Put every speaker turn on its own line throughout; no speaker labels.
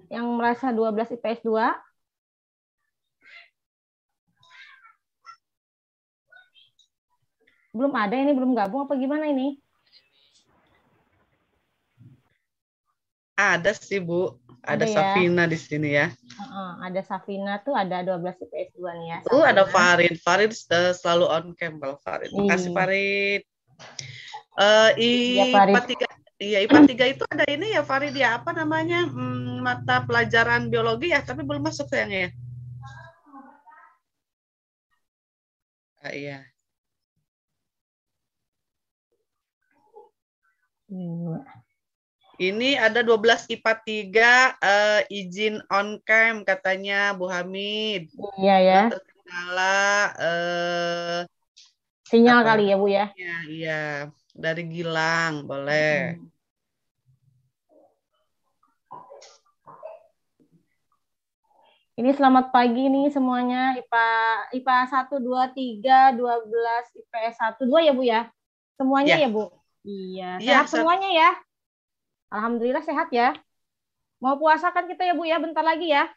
Yang merasa 12 IPS 2? Belum ada ini, belum gabung apa gimana ini?
Ada sih, Bu. Ada
Ada ya.
Safina di sini ya.
Ada Safina tuh ada 12 IPS 2 nih ya,
Ada
Safina.
Farid. Farid selalu on cam kalau Farid. Makasih
Iya,
Farid.
iya Farid.
IPA 3, iya IPA 3 itu ada ini ya Farid ya, apa namanya? Mata pelajaran biologi ya, tapi belum masuk sayangnya ya. Iya.
Iya,
Ini ada 12 IPA 3 izin on cam katanya Bu Hamid.
iya ya.
Terkendala
Sinyal
apa
kali ya, Bu ya.
namanya? Iya, dari Gilang, boleh.
Mm. Ini selamat pagi nih semuanya. IPA 1 2 3 12 IPS 1 2 ya, Bu ya. Semuanya
Ya,
ya, Bu. Iya,
iya,
sehat semuanya ya. Alhamdulillah sehat ya. Mau puasa kan kita ya, Bu ya, bentar lagi ya.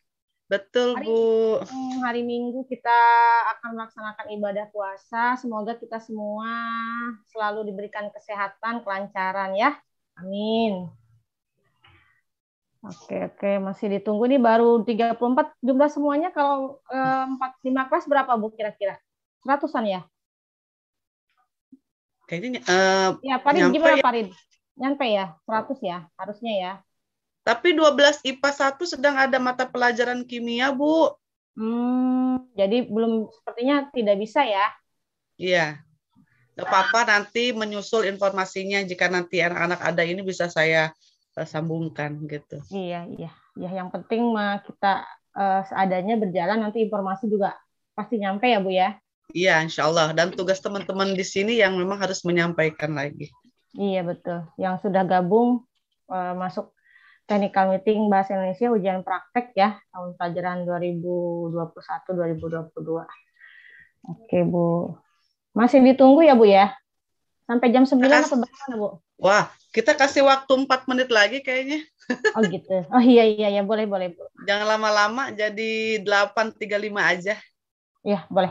betul
Hari
Bu.
hari Minggu kita akan melaksanakan ibadah puasa. Semoga kita semua selalu diberikan kesehatan, kelancaran ya. Amin. Oke, oke, masih ditunggu nih baru 34 jumlah semuanya. Kalau 4 5 kelas berapa Bu kira-kira? Seratusan ya?
Kayaknya
Ya, Farid
nyampe
gimana
ya.
Farid? Nyampe ya? 100 ya? Harusnya ya.
Tapi 12 IPA 1 sedang ada mata pelajaran kimia, Bu.
Jadi belum sepertinya tidak bisa ya.
Iya, nggak apa-apa nanti menyusul informasinya jika nanti anak-anak ada ini bisa saya sambungkan gitu.
Iya, iya. Ya, yang penting mah kita seadanya berjalan nanti informasi juga pasti nyampe ya Bu ya.
Iya, insya Allah. Dan tugas teman-teman di sini yang memang harus menyampaikan lagi.
Iya, betul. Yang sudah gabung masuk Technical Meeting Bahasa Indonesia ujian praktek ya tahun pelajaran 2021-2022. Oke, Bu. Masih ditunggu ya, Bu ya? Sampai jam
Kita
9 apa
kasih,
bagaimana, Bu?
wah, kita kasih waktu 4 menit lagi kayaknya.
Oh, gitu. Oh, iya, iya, ya. Boleh, boleh, Bu.
Jangan lama-lama, jadi 8.35 aja.
Ya, boleh.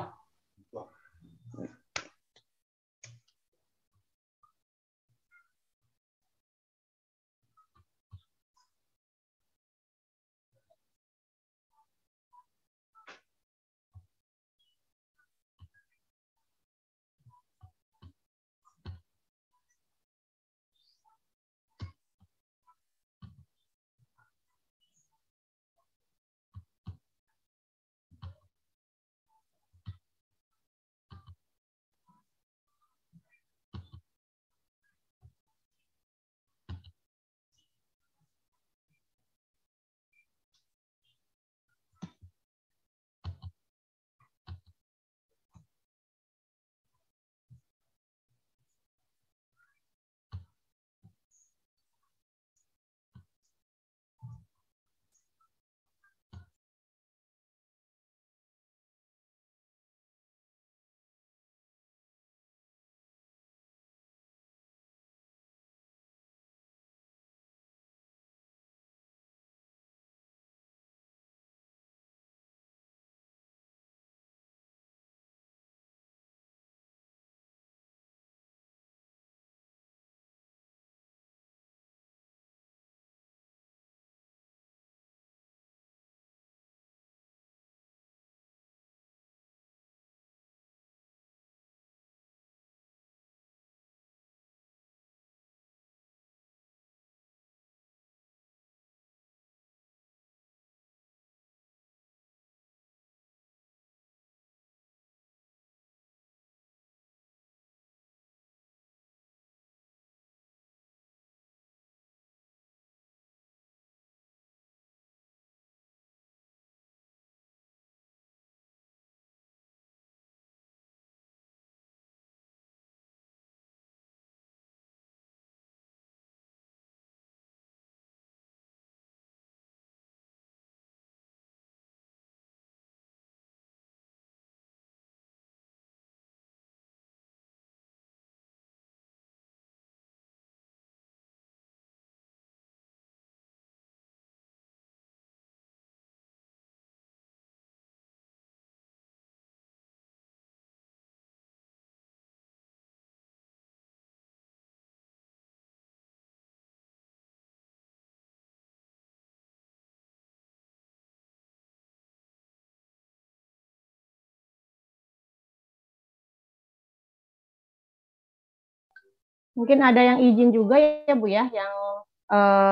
Mungkin ada yang izin juga ya Bu ya, yang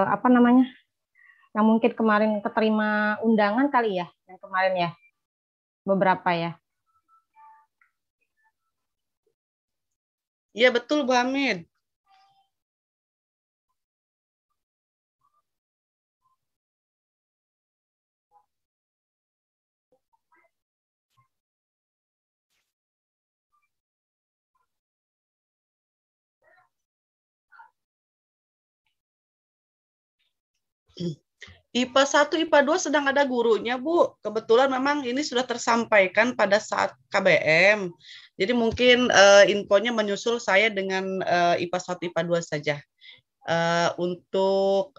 apa namanya, yang mungkin kemarin keterima undangan kali ya, yang kemarin ya, beberapa ya.
Iya betul Bu Hamid. IPA 1, IPA 2 sedang ada gurunya, Bu. Kebetulan memang ini sudah tersampaikan pada saat KBM. Jadi mungkin infonya menyusul saya dengan IPA 1, IPA 2 saja. Untuk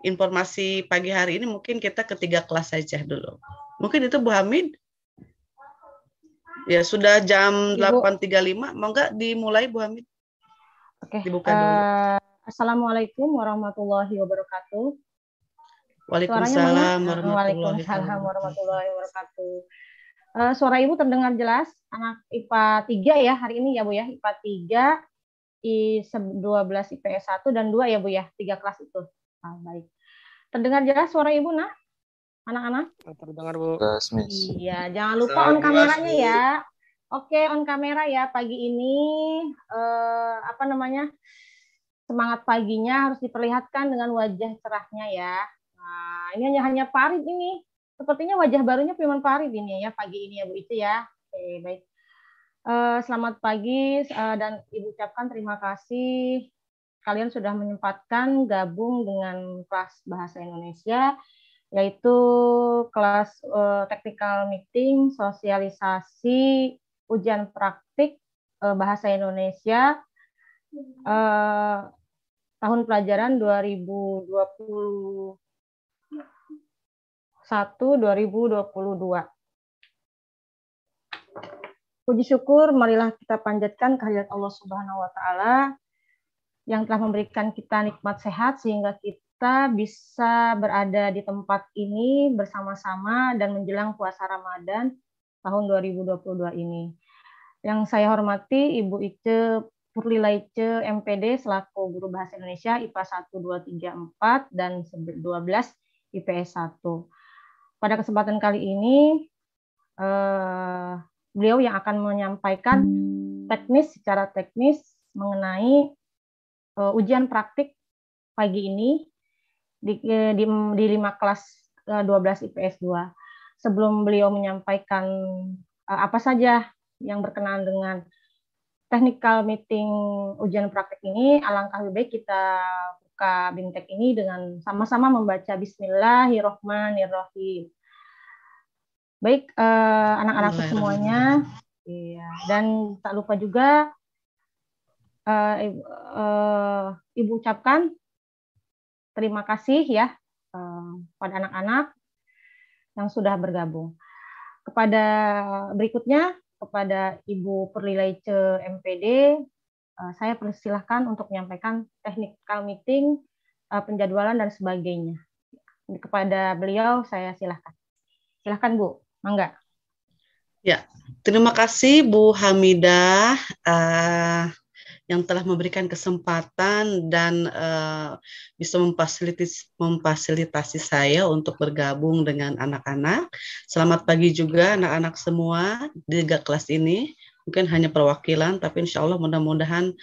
informasi pagi hari ini mungkin kita ketiga kelas saja dulu. Mungkin itu Bu Hamid. Ya, sudah jam 8.35. Mau nggak dimulai Bu Hamid?
Oke.
Dibuka dulu.
Assalamualaikum warahmatullahi wabarakatuh.
Waalaikumsalam
warahmatullahi wabarakatuh. Suara Ibu terdengar jelas. Anak IPA 3 ya hari ini ya Bu ya. IPA 3, I12 IPS 1 dan 2 ya Bu ya. 3 kelas itu. Baik. Terdengar jelas suara Ibu nah? Anak-anak?
Terdengar Bu.
Iya, jangan lupa on kameranya ya. Oke, on kamera ya pagi ini. Apa namanya? Semangat paginya harus diperlihatkan dengan wajah cerahnya ya. Nah, ini hanya Farid ini. Sepertinya wajah barunya Firman Farid ini ya pagi ini ya Bu itu ya. Oke, baik. Selamat pagi dan Ibu ucapkan terima kasih kalian sudah menyempatkan gabung dengan kelas bahasa Indonesia, yaitu kelas technical meeting, sosialisasi, ujian praktik bahasa Indonesia tahun pelajaran 2021-2022. Puji syukur marilah kita panjatkan kehadirat Allah Subhanahu wa taala yang telah memberikan kita nikmat sehat sehingga kita bisa berada di tempat ini bersama-sama dan menjelang puasa Ramadan tahun 2022 ini. Yang saya hormati Ibu Ice Purlilaice MPD selaku guru bahasa Indonesia IPA 1, 2, 3, 4 dan 12 IPS 1. Pada kesempatan kali ini beliau yang akan menyampaikan secara teknis mengenai ujian praktik pagi ini di 5 kelas 12 IPS 2. Sebelum beliau menyampaikan apa saja yang berkenaan dengan technical meeting ujian praktik ini, alangkah lebih baik kita buka BIMTEK ini dengan sama-sama membaca Bismillahirrahmanirrahim. Baik, anak-anakku semuanya, iya. Dan tak lupa juga Ibu ucapkan terima kasih ya pada anak-anak yang sudah bergabung. Kepada berikutnya, kepada Ibu Purlilaice MPD, saya persilahkan untuk menyampaikan technical meeting, penjadwalan dan sebagainya. Kepada beliau saya silahkan. Silahkan Bu. Mangga.
Ya, terima kasih Bu Hamidah yang telah memberikan kesempatan dan bisa memfasilitasi saya untuk bergabung dengan anak-anak. Selamat pagi juga anak-anak semua di 3 kelas ini. Mungkin hanya perwakilan, tapi insya Allah mudah-mudahan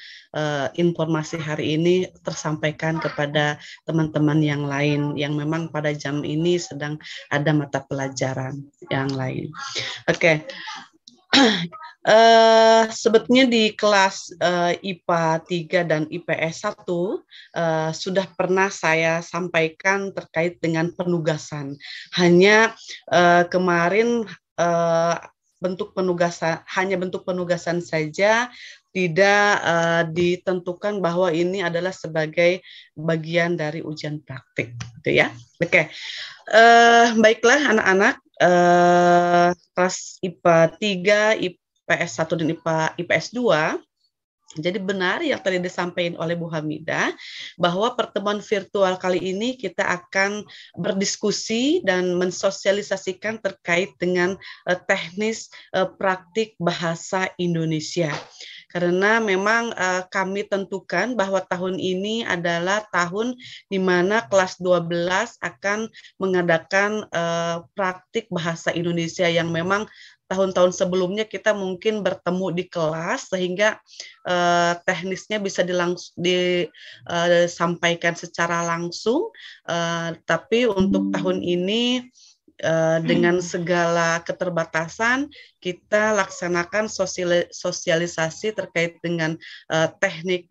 informasi hari ini tersampaikan kepada teman-teman yang lain yang memang pada jam ini sedang ada mata pelajaran yang lain. Oke. Sebetulnya di kelas IPA 3 dan IPS 1 sudah pernah saya sampaikan terkait dengan penugasan. Hanya kemarin bentuk penugasan saja, tidak ditentukan bahwa ini adalah sebagai bagian dari ujian praktik, gitu ya. Oke, baiklah anak-anak, kelas IPA 3, IPS 1 dan IPS 2. Jadi benar yang tadi disampaikan oleh Bu Hamidah bahwa pertemuan virtual kali ini kita akan berdiskusi dan mensosialisasikan terkait dengan teknis praktik bahasa Indonesia. karena memang kami tentukan bahwa tahun ini adalah tahun di mana kelas 12 akan mengadakan praktik bahasa Indonesia yang memang tahun-tahun sebelumnya kita mungkin bertemu di kelas sehingga teknisnya bisa disampaikan secara langsung, tapi untuk tahun ini dengan segala keterbatasan kita laksanakan sosialisasi terkait dengan teknis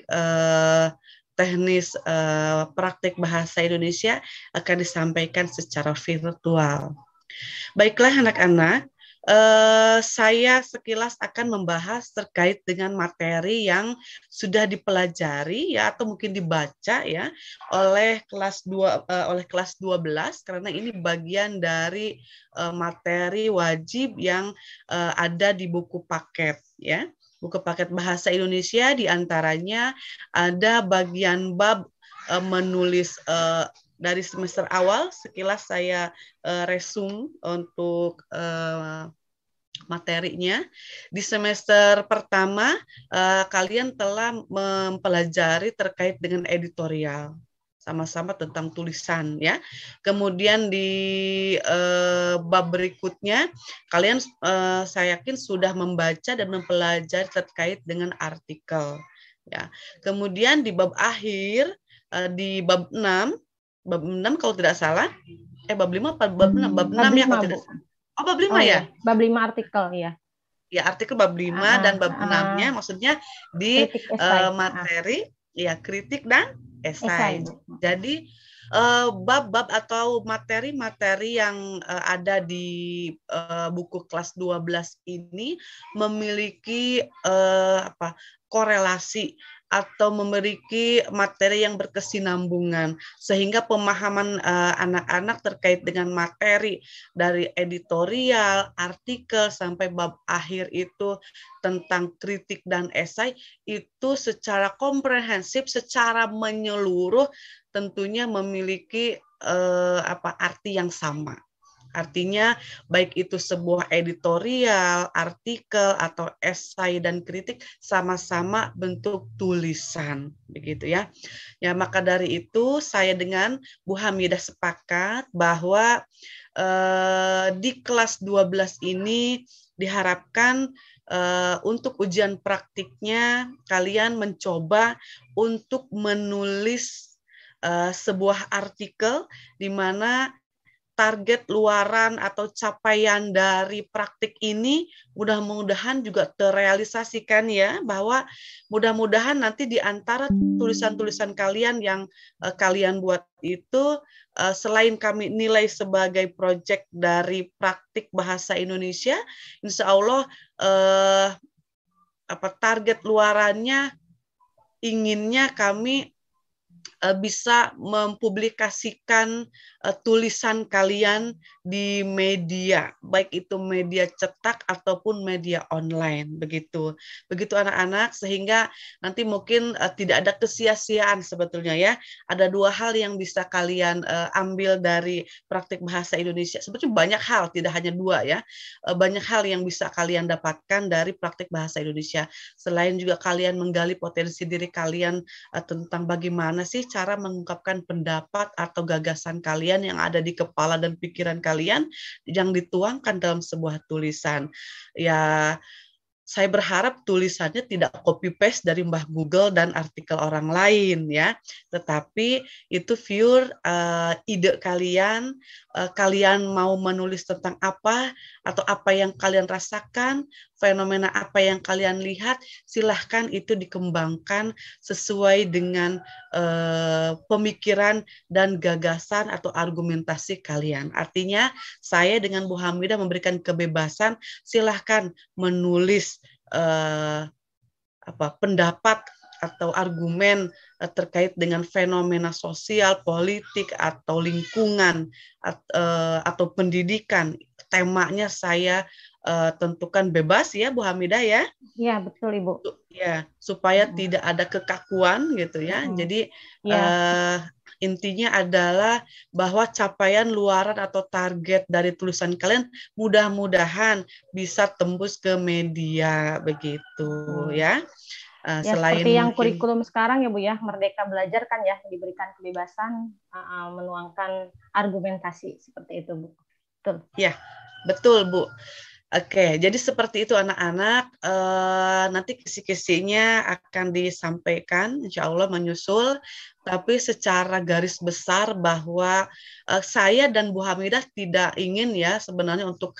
praktik bahasa Indonesia akan disampaikan secara virtual. Baiklah anak-anak, saya sekilas akan membahas terkait dengan materi yang sudah dipelajari ya atau mungkin dibaca ya oleh kelas 12 karena ini bagian dari materi wajib yang ada di buku paket ya. Buku paket bahasa Indonesia diantaranya ada bagian bab menulis dari semester awal. Sekilas saya resume untuk materinya. Di semester pertama kalian telah mempelajari terkait dengan editorial, sama-sama tentang tulisan ya. Kemudian di bab berikutnya kalian saya yakin sudah membaca dan mempelajari terkait dengan artikel ya. Kemudian di bab akhir di bab 6 kalau tidak salah, bab 5 apa bab 6? Bab 6 ya kalau tidak salah. Oh, bab 5 ya?
Bab 5 artikel ya.
Ya, artikel bab 5 dan bab 6-nya maksudnya di materi ya kritik dan esai. Jadi bab-bab atau materi-materi yang ada di buku kelas 12 ini memiliki korelasi atau memiliki materi yang berkesinambungan sehingga pemahaman anak-anak terkait dengan materi dari editorial, artikel sampai bab akhir itu tentang kritik dan esai itu secara komprehensif, secara menyeluruh tentunya memiliki arti yang sama. Artinya baik itu sebuah editorial, artikel atau esai dan kritik sama-sama bentuk tulisan, begitu ya. Ya maka dari itu saya dengan Bu Hamidah sepakat bahwa di kelas 12 ini diharapkan untuk ujian praktiknya kalian mencoba untuk menulis sebuah artikel di mana target luaran atau capaian dari praktik ini mudah-mudahan juga terrealisasikan ya, bahwa mudah-mudahan nanti di antara tulisan-tulisan kalian yang kalian buat itu selain kami nilai sebagai proyek dari praktik bahasa Indonesia, insya Allah target luarannya inginnya kami bisa mempublikasikan tulisan kalian di media, baik itu media cetak ataupun media online, begitu anak-anak, sehingga nanti mungkin tidak ada kesia-siaan sebetulnya ya. Ada dua hal yang bisa kalian ambil dari praktik bahasa Indonesia. Sebetulnya banyak hal, tidak hanya dua ya. Banyak hal yang bisa kalian dapatkan dari praktik bahasa Indonesia. Selain juga kalian menggali potensi diri kalian tentang bagaimana sih cara mengungkapkan pendapat atau gagasan kalian yang ada di kepala dan pikiran kalian yang dituangkan dalam sebuah tulisan. Ya, saya berharap tulisannya tidak copy paste dari Mbah Google dan artikel orang lain ya, tetapi itu pure ide kalian, kalian mau menulis tentang apa atau apa yang kalian rasakan, fenomena apa yang kalian lihat, silahkan itu dikembangkan sesuai dengan pemikiran dan gagasan atau argumentasi kalian. Artinya saya dengan Bu Hamidah memberikan kebebasan, silahkan menulis pendapat atau argumen terkait dengan fenomena sosial, politik, atau lingkungan, atau pendidikan. Temanya saya tentukan bebas ya Bu Hamidah ya.
Iya betul Ibu.
Ya supaya tidak ada kekakuan gitu ya. Jadi intinya adalah bahwa capaian luaran atau target dari tulisan kalian mudah-mudahan bisa tembus ke media begitu ya.
Ya,
Selain
seperti yang
mungkin
kurikulum sekarang ya Bu ya, Merdeka Belajar kan ya, diberikan kebebasan menuangkan argumentasi seperti itu Bu. Betul.
ya, betul Bu. Oke, jadi seperti itu anak-anak. Nanti kisi-kisinya akan disampaikan, insya Allah menyusul. Tapi secara garis besar bahwa saya dan Bu Hamidah tidak ingin ya sebenarnya untuk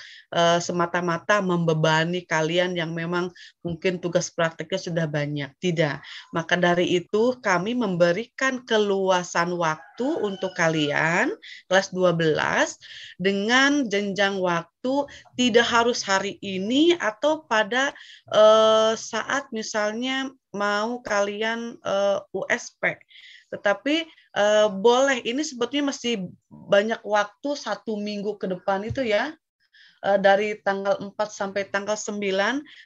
semata-mata membebani kalian yang memang mungkin tugas praktiknya sudah banyak. Tidak. Maka dari itu kami memberikan keluasan waktu untuk kalian kelas 12 dengan jenjang waktu tidak harus hari ini atau pada saat misalnya mau kalian USP. Tetapi boleh, ini sebetulnya masih banyak waktu 1 minggu ke depan itu ya, dari tanggal 4 sampai tanggal 9,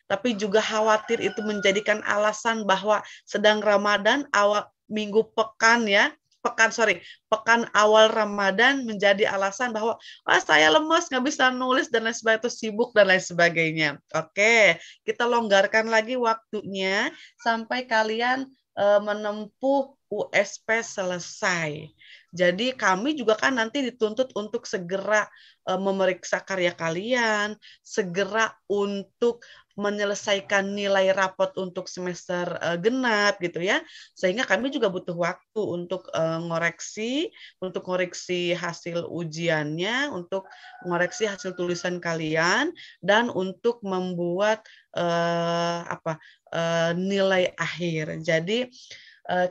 tapi juga khawatir itu menjadikan alasan bahwa sedang Ramadan, awal minggu pekan ya, pekan awal Ramadan menjadi alasan bahwa saya lemes, nggak bisa nulis dan lain sebagainya, itu sibuk dan lain sebagainya. Oke, kita longgarkan lagi waktunya sampai kalian menempuh USP selesai. Jadi kami juga kan nanti dituntut untuk segera memeriksa karya kalian, segera untuk menyelesaikan nilai rapot untuk semester genap gitu ya, sehingga kami juga butuh waktu untuk ngoreksi hasil ujiannya, untuk ngoreksi hasil tulisan kalian, dan untuk membuat nilai akhir. Jadi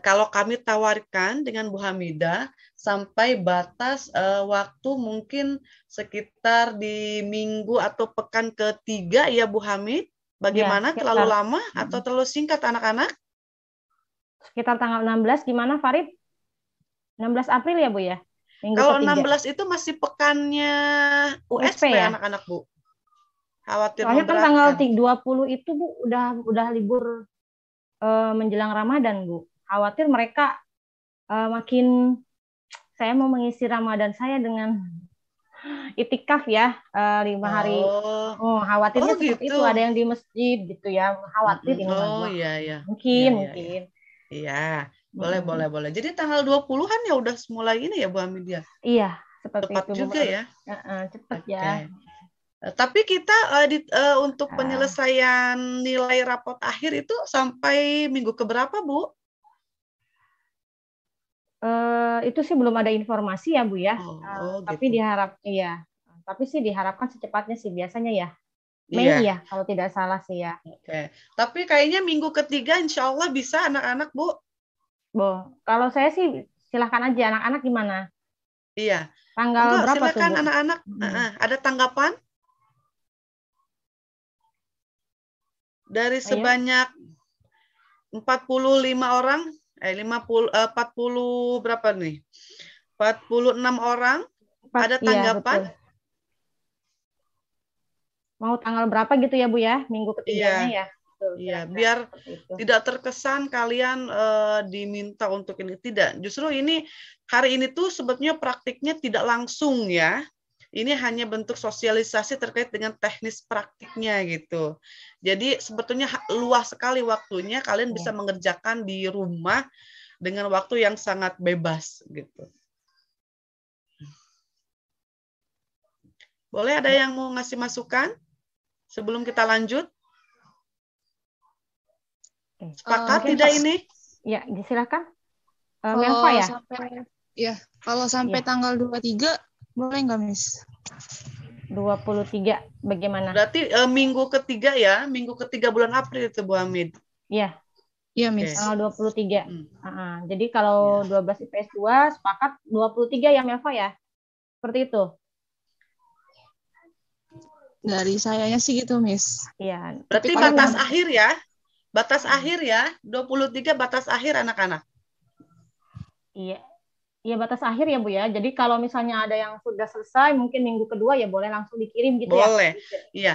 kalau kami tawarkan dengan Bu Hamidah sampai batas waktu mungkin sekitar di minggu atau pekan ketiga ya Bu Hamid. Bagaimana?
Ya,
terlalu lama atau terlalu singkat anak-anak?
Sekitar tanggal 16 gimana Farid? 16 April ya Bu ya?
Minggu kalau ketiga. 16 itu masih pekannya USP ya anak-anak Bu. Khawatir
soalnya kan tanggal 20 itu Bu udah libur menjelang Ramadan Bu. Khawatir mereka makin, saya mau mengisi Ramadan saya dengan itikaf ya 5 hari. Khawatirnya seperti itu, ada yang di masjid gitu ya, khawatir ini
iya.
Mungkin.
Iya, boleh. Jadi tanggal 20-an ya udah mulai ini ya Bu Hamid ya?
Iya, seperti
cepat
itu.
Juga ya?
Cepat ya.
Tapi kita untuk penyelesaian nilai rapot akhir itu sampai minggu keberapa Bu?
Itu sih belum ada informasi ya Bu ya. Tapi
gitu.
Tapi sih diharapkan secepatnya sih biasanya ya. Mei ya kalau tidak salah sih ya.
Oke. Tapi kayaknya minggu ketiga insya Allah bisa anak-anak Bu.
Kalau saya sih silahkan aja, anak-anak gimana?
Iya.
Tanggal berapa
silakan
tuh Bu?
Anak-anak. Ada tanggapan? Dari sebanyak 45 orang, 40 berapa nih? 46 orang, ada tanggapan?
Iya, mau tanggal berapa gitu ya Bu ya, minggu ketiganya ya?
Iya, biar tidak terkesan kalian diminta untuk ini. Tidak, justru ini hari ini tuh sebetulnya praktiknya tidak langsung ya. Ini hanya bentuk sosialisasi terkait dengan teknis praktiknya gitu. Jadi sebetulnya luas sekali waktunya, kalian bisa mengerjakan di rumah dengan waktu yang sangat bebas gitu. Boleh ada yang mau ngasih masukan sebelum kita lanjut? Sepakat tidak ini?
Ya, silakan.
Melva ya? Kalau sampai tanggal 23 boleh nggak, Miss?
23 bagaimana?
Berarti minggu ketiga ya, minggu ketiga bulan April itu Bu Hamid.
Iya.
Iya, Miss.
Tanggal 23. Jadi kalau 12 IPS 2 sepakat 23 ya Melva ya? Seperti itu.
Dari sayanya sih gitu, Miss.
Iya.
Berarti batas akhir ya? Batas akhir ya? 23 batas akhir anak-anak.
Iya. Iya, batas akhir ya Bu ya. Jadi kalau misalnya ada yang sudah selesai mungkin minggu kedua ya boleh langsung dikirim gitu ya.
Boleh. Iya.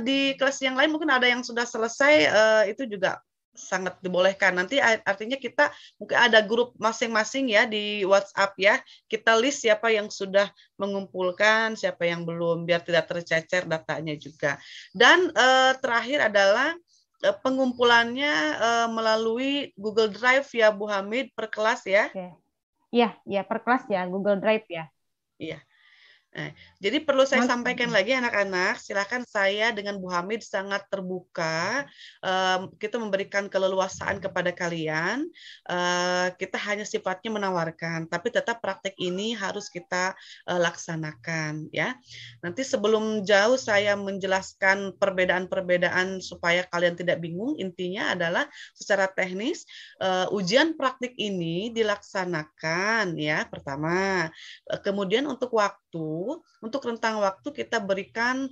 Di kelas yang lain mungkin ada yang sudah selesai, itu juga sangat dibolehkan. Nanti artinya kita mungkin ada grup masing-masing ya di WhatsApp ya. Kita list siapa yang sudah mengumpulkan, siapa yang belum, biar tidak tercecer datanya juga. Dan terakhir adalah pengumpulannya melalui Google Drive ya Bu Hamid per kelas ya.
Iya, ya per kelas ya, Google Drive ya.
Iya. Nah, jadi perlu saya sampaikan lagi anak-anak, silakan saya dengan Bu Hamid sangat terbuka. Kita memberikan keleluasaan kepada kalian. Kita hanya sifatnya menawarkan, tapi tetap praktek ini harus kita laksanakan ya. Nanti sebelum jauh saya menjelaskan perbedaan-perbedaan supaya kalian tidak bingung. Intinya adalah secara teknis ujian praktik ini dilaksanakan ya pertama. Kemudian untuk untuk rentang waktu kita berikan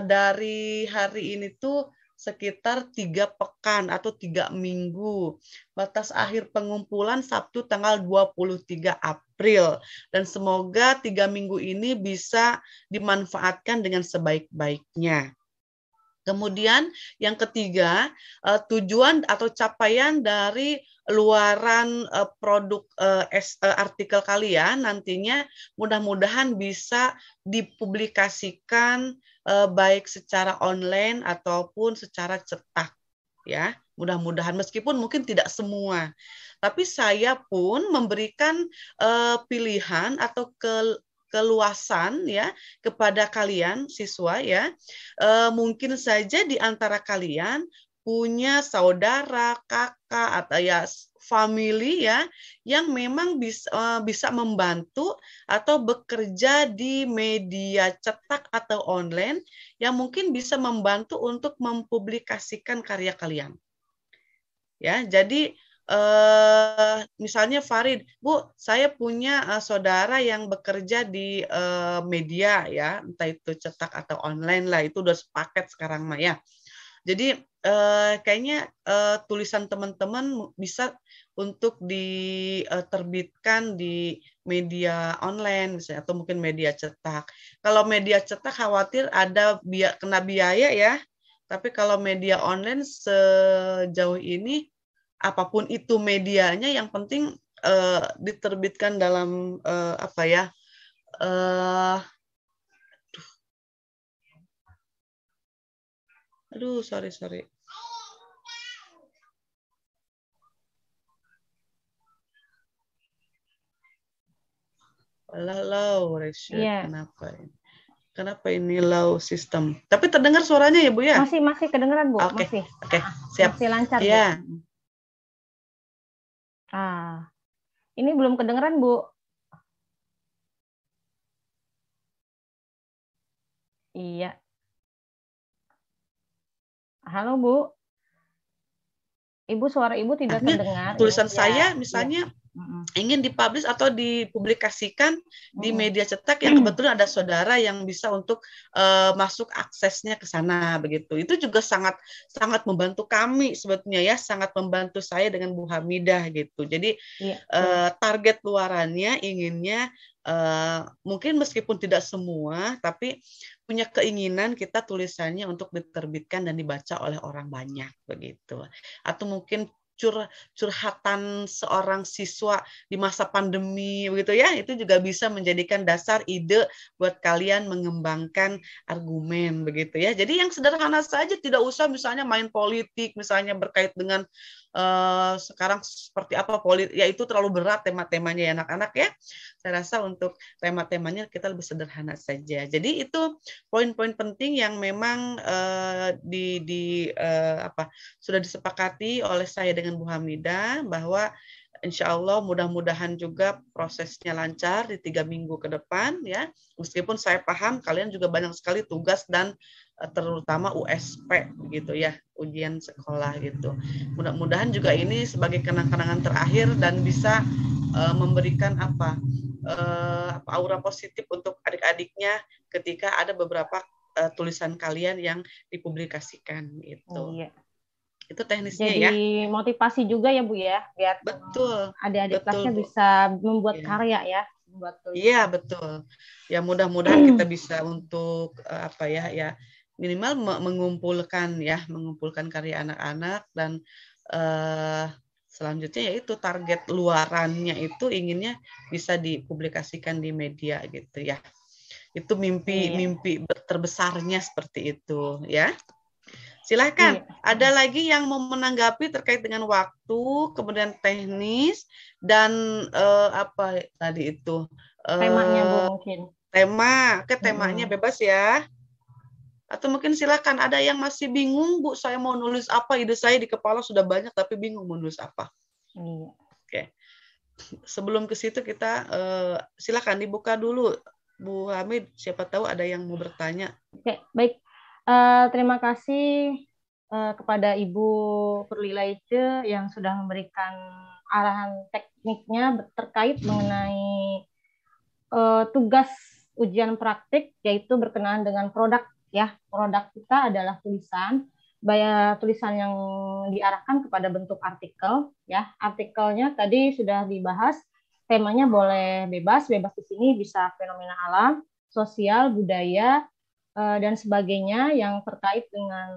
dari hari ini tuh sekitar 3 pekan atau 3 minggu. Batas akhir pengumpulan Sabtu tanggal 23 April. Dan semoga 3 minggu ini bisa dimanfaatkan dengan sebaik-baiknya. Kemudian yang ketiga, tujuan atau capaian dari luaran produk artikel kalian nantinya mudah-mudahan bisa dipublikasikan baik secara online ataupun secara cetak ya. Mudah-mudahan meskipun mungkin tidak semua. Tapi saya pun memberikan pilihan atau keluasan ya kepada kalian siswa ya. Mungkin saja di antara kalian punya saudara, kakak atau ya family ya yang memang bisa membantu atau bekerja di media cetak atau online yang mungkin bisa membantu untuk mempublikasikan karya kalian. Ya, jadi misalnya Farid, Bu, saya punya saudara yang bekerja di media ya, entah itu cetak atau online lah, itu udah sepaket sekarang mah ya. Jadi kayaknya tulisan teman-teman bisa untuk diterbitkan di media online misalnya, atau mungkin media cetak. Kalau media cetak khawatir ada kena biaya ya, tapi kalau media online sejauh ini apapun itu medianya, yang penting diterbitkan dalam apa ya? Aduh, sorry. Low ratio, Kenapa ini low system? Tapi terdengar suaranya ya Bu ya?
Masih kedengeran Bu.
Oke, siap.
Masih lancar
ya.
Bu. Ini belum kedengeran Bu. Iya. Halo Bu. Ibu, suara Ibu tidak terdengar.
Tulisan saya misalnya ingin dipublish atau dipublikasikan di media cetak yang kebetulan ada saudara yang bisa untuk masuk aksesnya ke sana begitu. Itu juga sangat membantu kami sebetulnya ya, sangat membantu saya dengan Bu Hamidah gitu. Jadi target luarannya inginnya mungkin meskipun tidak semua, tapi punya keinginan kita tulisannya untuk diterbitkan dan dibaca oleh orang banyak begitu. Atau mungkin curhatan seorang siswa di masa pandemi begitu ya, itu juga bisa menjadikan dasar ide buat kalian mengembangkan argumen begitu ya. Jadi yang sederhana saja, tidak usah misalnya main politik misalnya berkait dengan sekarang seperti apa politik, ya itu terlalu berat tema-temanya ya anak-anak ya. Saya rasa untuk tema-temanya kita lebih sederhana saja. Jadi itu poin-poin penting yang memang sudah disepakati oleh saya dengan Bu Hamidah, bahwa insya Allah mudah-mudahan juga prosesnya lancar di 3 minggu ke depan ya. Meskipun saya paham kalian juga banyak sekali tugas dan terutama USP gitu ya, ujian sekolah gitu. Mudah-mudahan juga ini sebagai kenang-kenangan terakhir dan bisa memberikan aura positif untuk adik-adiknya ketika ada beberapa tulisan kalian yang dipublikasikan itu. Iya. Itu teknisnya.
Jadi
ya.
Jadi motivasi juga ya Bu ya, biar
betul
adik-adik kelasnya bisa membuat karya ya.
Iya betul. Ya mudah-mudahan kita bisa untuk minimal mengumpulkan karya anak-anak dan selanjutnya yaitu target luarannya itu inginnya bisa dipublikasikan di media gitu ya. Itu mimpi terbesarnya seperti itu ya. Silakan. Ada lagi yang mau menanggapi terkait dengan waktu, kemudian teknis dan apa tadi itu?
Temanya Bu mungkin.
Temanya bebas ya. Atau mungkin silakan ada yang masih bingung, Bu, saya mau nulis apa, ide saya di kepala sudah banyak tapi bingung mau nulis apa. Oke. Sebelum ke situ kita silakan dibuka dulu Bu Hamid, siapa tahu ada yang mau bertanya.
Oke, baik. Terima kasih kepada Ibu Perlilaice yang sudah memberikan arahan tekniknya terkait mengenai tugas ujian praktik, yaitu berkenaan dengan produk. Ya, produk kita adalah tulisan yang diarahkan kepada bentuk artikel. Ya, artikelnya tadi sudah dibahas. Temanya boleh bebas di sini bisa fenomena alam, sosial, budaya, dan sebagainya yang terkait dengan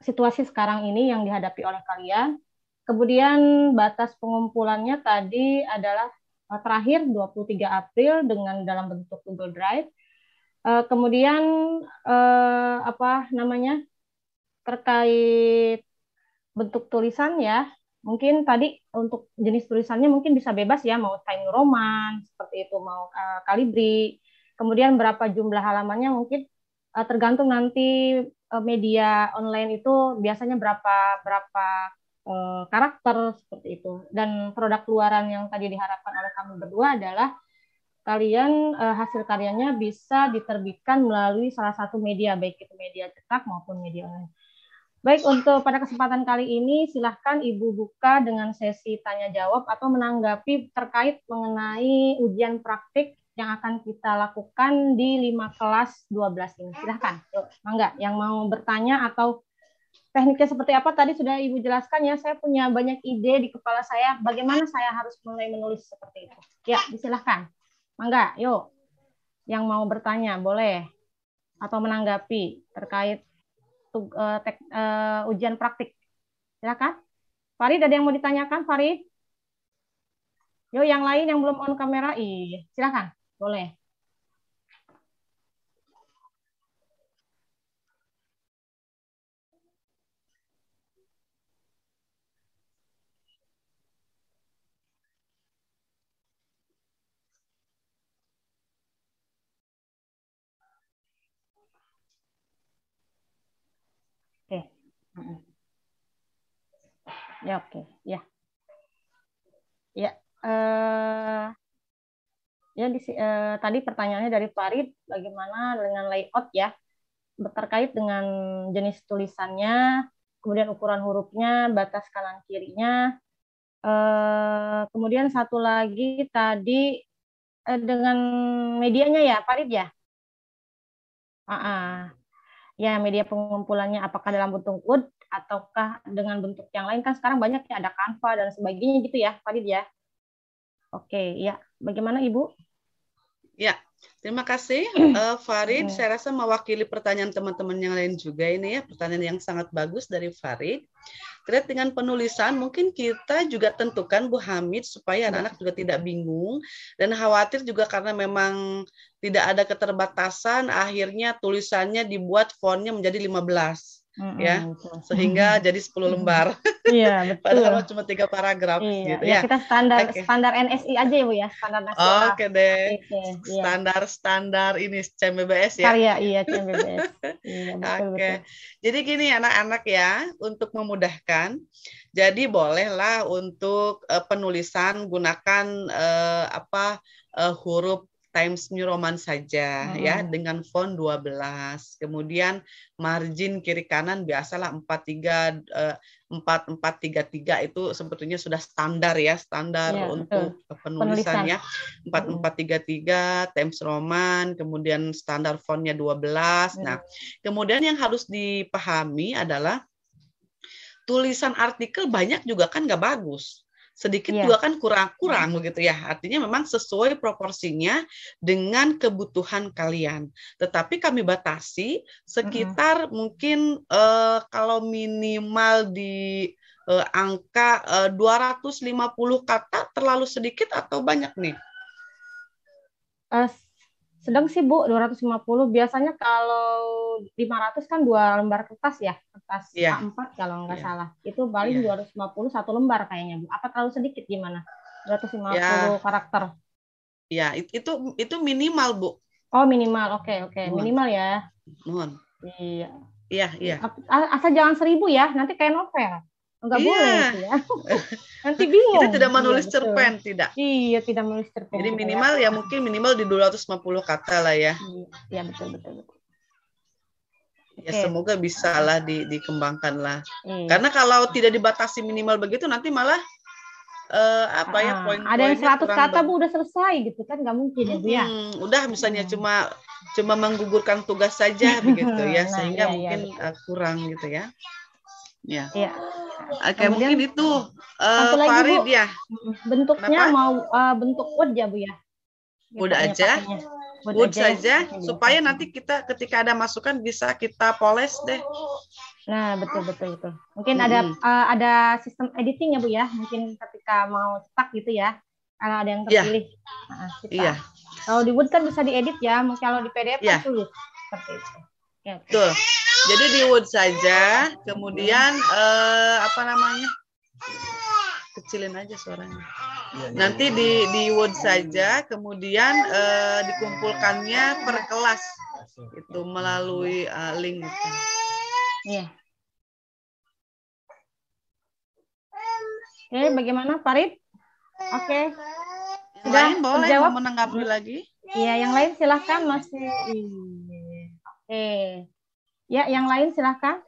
situasi sekarang ini yang dihadapi oleh kalian. Kemudian batas pengumpulannya tadi adalah terakhir 23 April dengan dalam bentuk Google Drive. Kemudian terkait bentuk tulisan ya, mungkin tadi untuk jenis tulisannya mungkin bisa bebas ya, mau Tiny Roman seperti itu, mau Calibri. Kemudian berapa jumlah halamannya mungkin tergantung nanti media online itu biasanya berapa karakter seperti itu. Dan produk luaran yang tadi diharapkan oleh kami berdua adalah kalian hasil karyanya bisa diterbitkan melalui salah satu media, baik itu media cetak maupun media online. Baik, untuk pada kesempatan kali ini silahkan Ibu buka dengan sesi tanya jawab atau menanggapi terkait mengenai ujian praktik yang akan kita lakukan di 5 kelas 12 ini. Silahkan, yuk, mangga yang mau bertanya atau tekniknya seperti apa tadi sudah Ibu jelaskan ya. Saya punya banyak ide di kepala saya bagaimana saya harus mulai menulis seperti itu. Ya, silahkan. Mangga, yuk. Yang mau bertanya boleh atau menanggapi terkait ujian praktik. Silakan. Farid, ada yang mau ditanyakan, Farid? Yuk, yang lain yang belum on kamera, silakan. Boleh. Ya, oke. Ya. Ya. Tadi pertanyaannya dari Farid, bagaimana dengan layout ya, terkait dengan jenis tulisannya, kemudian ukuran hurufnya, batas kanan kirinya. Kemudian satu lagi tadi dengan medianya ya, Farid ya. Ya, media pengumpulannya apakah dalam bentuk Word ataukah dengan bentuk yang lain, kan sekarang banyak ya, ada Canva dan sebagainya gitu ya, Farid ya. Oke, ya. Bagaimana Ibu?
Ya, terima kasih Farid. Saya rasa mewakili pertanyaan teman-teman yang lain juga ini ya, pertanyaan yang sangat bagus dari Farid. Terkait dengan penulisan, mungkin kita juga tentukan Bu Hamid supaya anak-anak juga tidak bingung dan khawatir juga karena memang tidak ada keterbatasan, akhirnya tulisannya dibuat fontnya menjadi 15. Ya, sehingga jadi 10 lembar.
Iya, betul.
Padahal cuma 3 paragraf gitu ya.
Kita standar NSI aja ya Bu ya, standar nasional.
Oke deh. Standar ini CMBBS ya.
Karya, iya CMBBS. Iya, betul.
Jadi gini anak-anak ya, untuk memudahkan. Jadi bolehlah untuk penulisan gunakan huruf Times New Roman saja ya, dengan font 12. Kemudian margin kiri kanan biasalah 4433 itu sebetulnya sudah standar ya, untuk penulisannya. 4433 Times Roman, kemudian standar fontnya 12. Nah, kemudian yang harus dipahami adalah tulisan artikel banyak juga kan nggak bagus. sedikit juga kan kurang begitu ya. Artinya memang sesuai proporsinya dengan kebutuhan kalian. Tetapi kami batasi sekitar mungkin kalau minimal di angka 250 kata terlalu sedikit atau banyak nih?
Sedang sih Bu, 250. Biasanya kalau 500 kan 2 lembar kertas ya, kertas A4 kalau nggak salah. Itu paling 250 1 lembar kayaknya Bu. Apa terlalu sedikit gimana? 250 karakter.
Ya, itu minimal Bu.
Oh minimal, oke. Minimal ya.
Mohon.
Iya. Asal jangan 1000 ya, nanti kayak novel. Enggak boleh itu ya. Nanti bingung.
Kita tidak menulis cerpen, tidak.
Iya, tidak menulis cerpen.
Jadi minimal ya mungkin minimal di 250 kata lah ya.
Iya, betul.
Ya semoga bisa lah dikembangkan lah. Karena kalau tidak dibatasi minimal begitu nanti malah poin-poinnya
ada yang 100 kata Bu udah selesai gitu kan, nggak mungkin ya Bu ya.
Udah misalnya cuma menggugurkan tugas saja begitu ya, sehingga mungkin kurang gitu ya. Ya. Oke, kemudian, mungkin itu Farid ya.
Bentuknya mau bentuk wood ya Bu ya.
Wood aja. Wood saja supaya nanti kita ketika ada masukan bisa kita poles deh.
Nah, betul. Mungkin ada sistem editing ya Bu ya. Mungkin ketika mau cetak gitu ya. Kalau ada yang terpilih. Iya. Kalau di Wood kan bisa diedit ya. Mungkin kalau di PDF kan sulit. Seperti itu.
Betul. Jadi di Wood saja, kemudian kecilin aja suaranya. Nanti di Wood saja, kemudian dikumpulkannya per kelas itu melalui link itu.
Iya. Oke, bagaimana Farid? Oke.
Yang lain boleh mau menanggapi lagi?
Iya, yang lain silahkan masih. Oke. Ya, yang lain silahkan.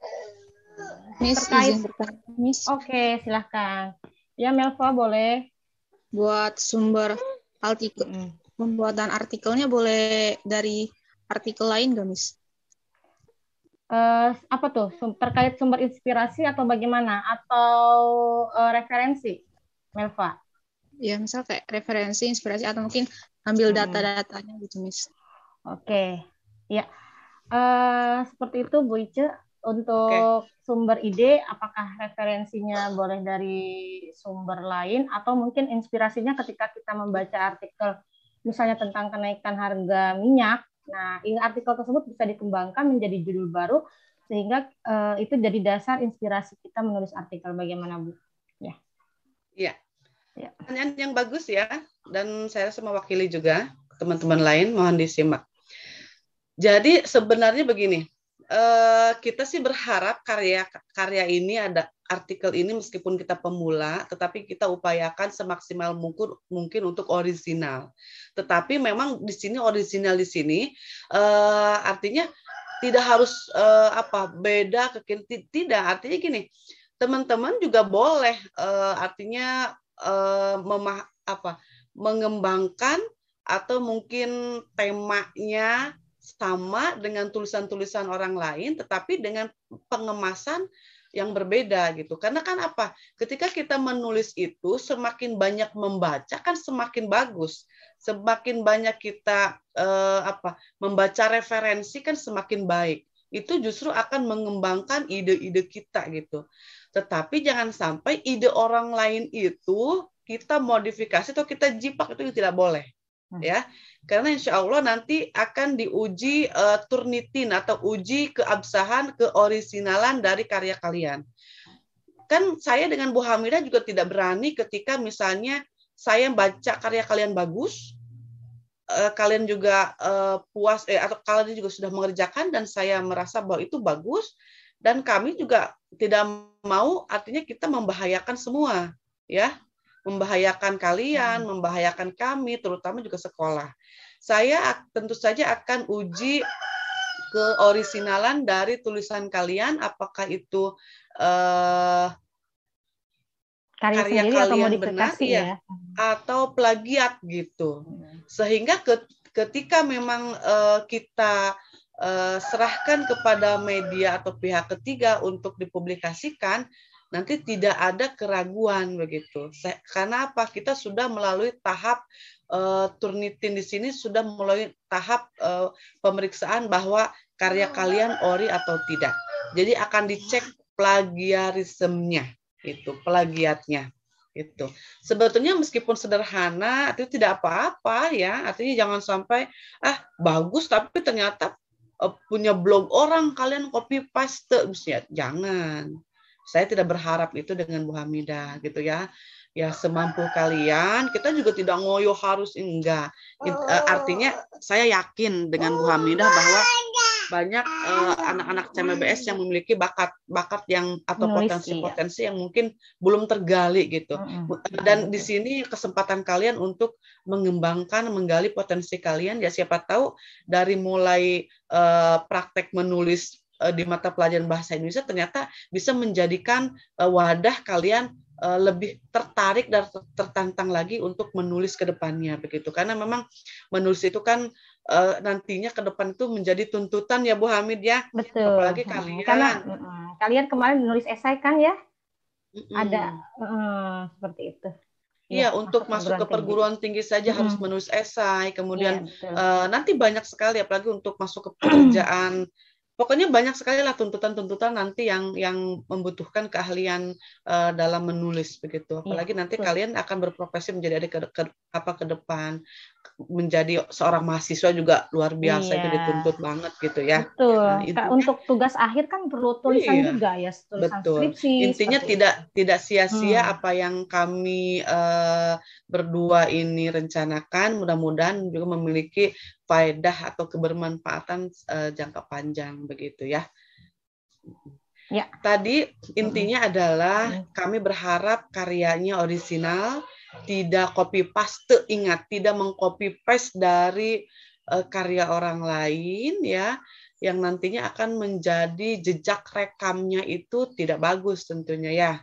Miss.
Oke, silahkan. Ya, Melva boleh.
Buat sumber artikel, pembuatan artikelnya boleh dari artikel lain nggak, Miss?
Apa tuh? Terkait sumber inspirasi atau bagaimana? Atau referensi, Melva?
Ya, misal kayak referensi, inspirasi, atau mungkin ambil data-datanya gitu, Miss.
Oke. Ya. Seperti itu Bu Ice. Untuk sumber ide, apakah referensinya boleh dari sumber lain atau mungkin inspirasinya ketika kita membaca artikel misalnya tentang kenaikan harga minyak. Nah, artikel tersebut bisa dikembangkan menjadi judul baru sehingga itu jadi dasar inspirasi kita menulis artikel. Bagaimana Bu?
Iya. Pertanyaan yang bagus ya, dan saya rasa mewakili juga teman-teman lain, mohon disimak. Jadi sebenarnya begini. Kita sih berharap karya ini ada artikel ini meskipun kita pemula, tetapi kita upayakan semaksimal mungkin untuk orisinal. Tetapi memang di sini orisinal di sini artinya tidak harus beda tidak. Artinya gini, teman-teman juga boleh artinya mengembangkan atau mungkin temanya sama dengan tulisan-tulisan orang lain, tetapi dengan pengemasan yang berbeda gitu. Karena kan ketika kita menulis itu semakin banyak membaca kan semakin bagus. Semakin banyak kita membaca referensi kan semakin baik. Itu justru akan mengembangkan ide-ide kita gitu. Tetapi jangan sampai ide orang lain itu kita modifikasi atau kita jiplak, itu tidak boleh. Ya, karena insya Allah nanti akan diuji turnitin atau uji keabsahan, keorisinalan dari karya kalian. Kan saya dengan Bu Hamidah juga tidak berani ketika misalnya saya baca karya kalian bagus, kalian juga puas atau kalian juga sudah mengerjakan dan saya merasa bahwa itu bagus dan kami juga tidak mau artinya kita membahayakan semua, ya. Membahayakan kalian, membahayakan kami, terutama juga sekolah. Saya tentu saja akan uji keorisinalan dari tulisan kalian, apakah itu karya kalian benar ya, atau plagiat gitu. Sehingga ketika memang kita serahkan kepada media atau pihak ketiga untuk dipublikasikan, nanti tidak ada keraguan begitu. Karena apa? Kita sudah melalui tahap Turnitin di sini sudah melalui tahap pemeriksaan bahwa karya kalian ori atau tidak. Jadi akan dicek plagiarismenya, itu plagiatnya. Itu sebetulnya meskipun sederhana itu tidak apa-apa ya, artinya jangan sampai bagus tapi ternyata punya blog orang kalian copy paste, jangan. Saya tidak berharap itu dengan Bu Hamidah gitu ya. Ya semampu kalian, kita juga tidak ngoyo harus enggak. Artinya saya yakin dengan Bu Hamidah bahwa banyak anak-anak CMBS yang memiliki bakat yang atau potensi-potensi yang mungkin belum tergali gitu. Dan di sini kesempatan kalian untuk mengembangkan, menggali potensi kalian. Ya siapa tahu dari mulai praktek menulis di mata pelajaran bahasa Indonesia ternyata bisa menjadikan wadah kalian lebih tertarik dan tertantang lagi untuk menulis ke depannya begitu. Karena memang menulis itu kan nantinya ke depan itu menjadi tuntutan ya Bu Hamid ya.
Betul.
Apalagi kalian.
Karena kalian kemarin menulis esai kan ya? Ada seperti itu.
Iya, untuk masuk ke perguruan tinggi saja harus menulis esai. Kemudian nanti banyak sekali apalagi untuk masuk ke pekerjaan. Pokoknya banyak sekali lah tuntutan-tuntutan nanti yang membutuhkan keahlian dalam menulis begitu. Apalagi nanti kalian akan berprofesi menjadi ke depan, menjadi seorang mahasiswa juga luar biasa itu dituntut banget gitu ya.
Betul. Nah, untuk tugas akhir kan perlu tulisan juga ya, tulisan skripsi.
Intinya tidak sia-sia apa yang kami berdua ini rencanakan. Mudah-mudahan juga memiliki faedah atau kebermanfaatan jangka panjang begitu ya. Ya. Tadi intinya adalah kami berharap karyanya orisinal, tidak copy paste, ingat tidak mengcopy paste dari karya orang lain ya, yang nantinya akan menjadi jejak rekamnya itu tidak bagus tentunya ya.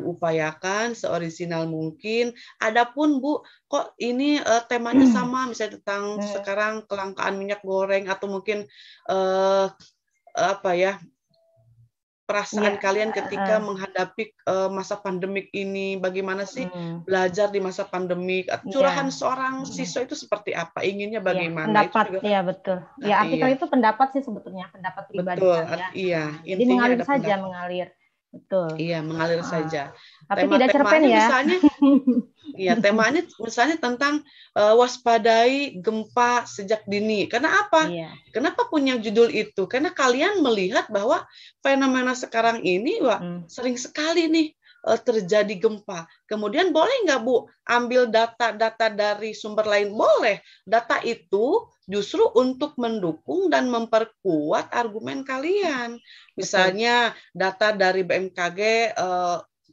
Upayakan seorisinal mungkin. Adapun Bu, kok ini temanya sama, misalnya tentang sekarang kelangkaan minyak goreng atau mungkin perasaan kalian ketika menghadapi masa pandemik ini, bagaimana sih belajar di masa pandemik? Curahan seorang siswa itu seperti apa? Inginnya bagaimana?
Pendapat, itu juga, betul. Ya artikel itu pendapat sih sebetulnya, pendapat pribadi.
Betul, iya.
Jadi mengalir saja, mengalir. Betul.
Iya, mengalir saja.
Tapi tidak cerpen ya.
Misalnya, iya, temanya misalnya tentang waspadai gempa sejak dini. Karena apa? Kenapa punya judul itu? Karena kalian melihat bahwa fenomena sekarang ini sering sekali nih terjadi gempa. Kemudian boleh nggak Bu ambil data-data dari sumber lain? Boleh. Data itu justru untuk mendukung dan memperkuat argumen kalian. Misalnya data dari BMKG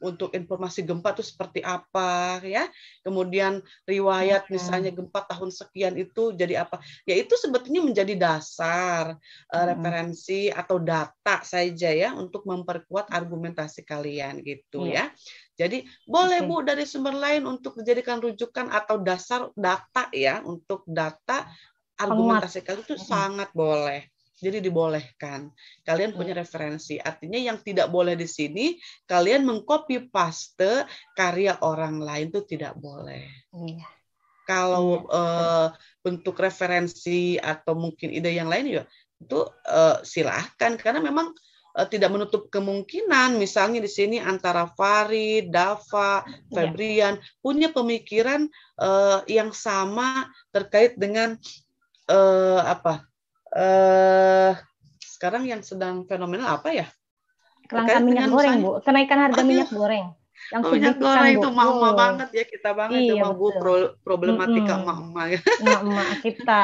untuk informasi gempa itu seperti apa ya. Kemudian riwayat misalnya gempa tahun sekian itu jadi apa. Ya itu sebetulnya menjadi dasar referensi atau data saja ya untuk memperkuat argumentasi kalian gitu ya. Jadi boleh Bu dari sumber lain untuk dijadikan rujukan atau dasar data ya, untuk data argumentasi kalian itu sangat boleh. Jadi dibolehkan. Kalian punya referensi. Artinya yang tidak boleh di sini, kalian mengcopy paste karya orang lain itu tidak boleh. Kalau bentuk referensi atau mungkin ide yang lain ya itu silahkan. Karena memang tidak menutup kemungkinan misalnya di sini antara Farid, Dava, Febrian punya pemikiran yang sama terkait dengan sekarang yang sedang fenomenal apa ya?
Kelangkaan minyak goreng, Bu. Kenaikan harga minyak goreng. Yang
minyak goreng itu emak-emak banget ya, kita banget ya, Bu, problematika emak-emak ya.
Emak-emak kita.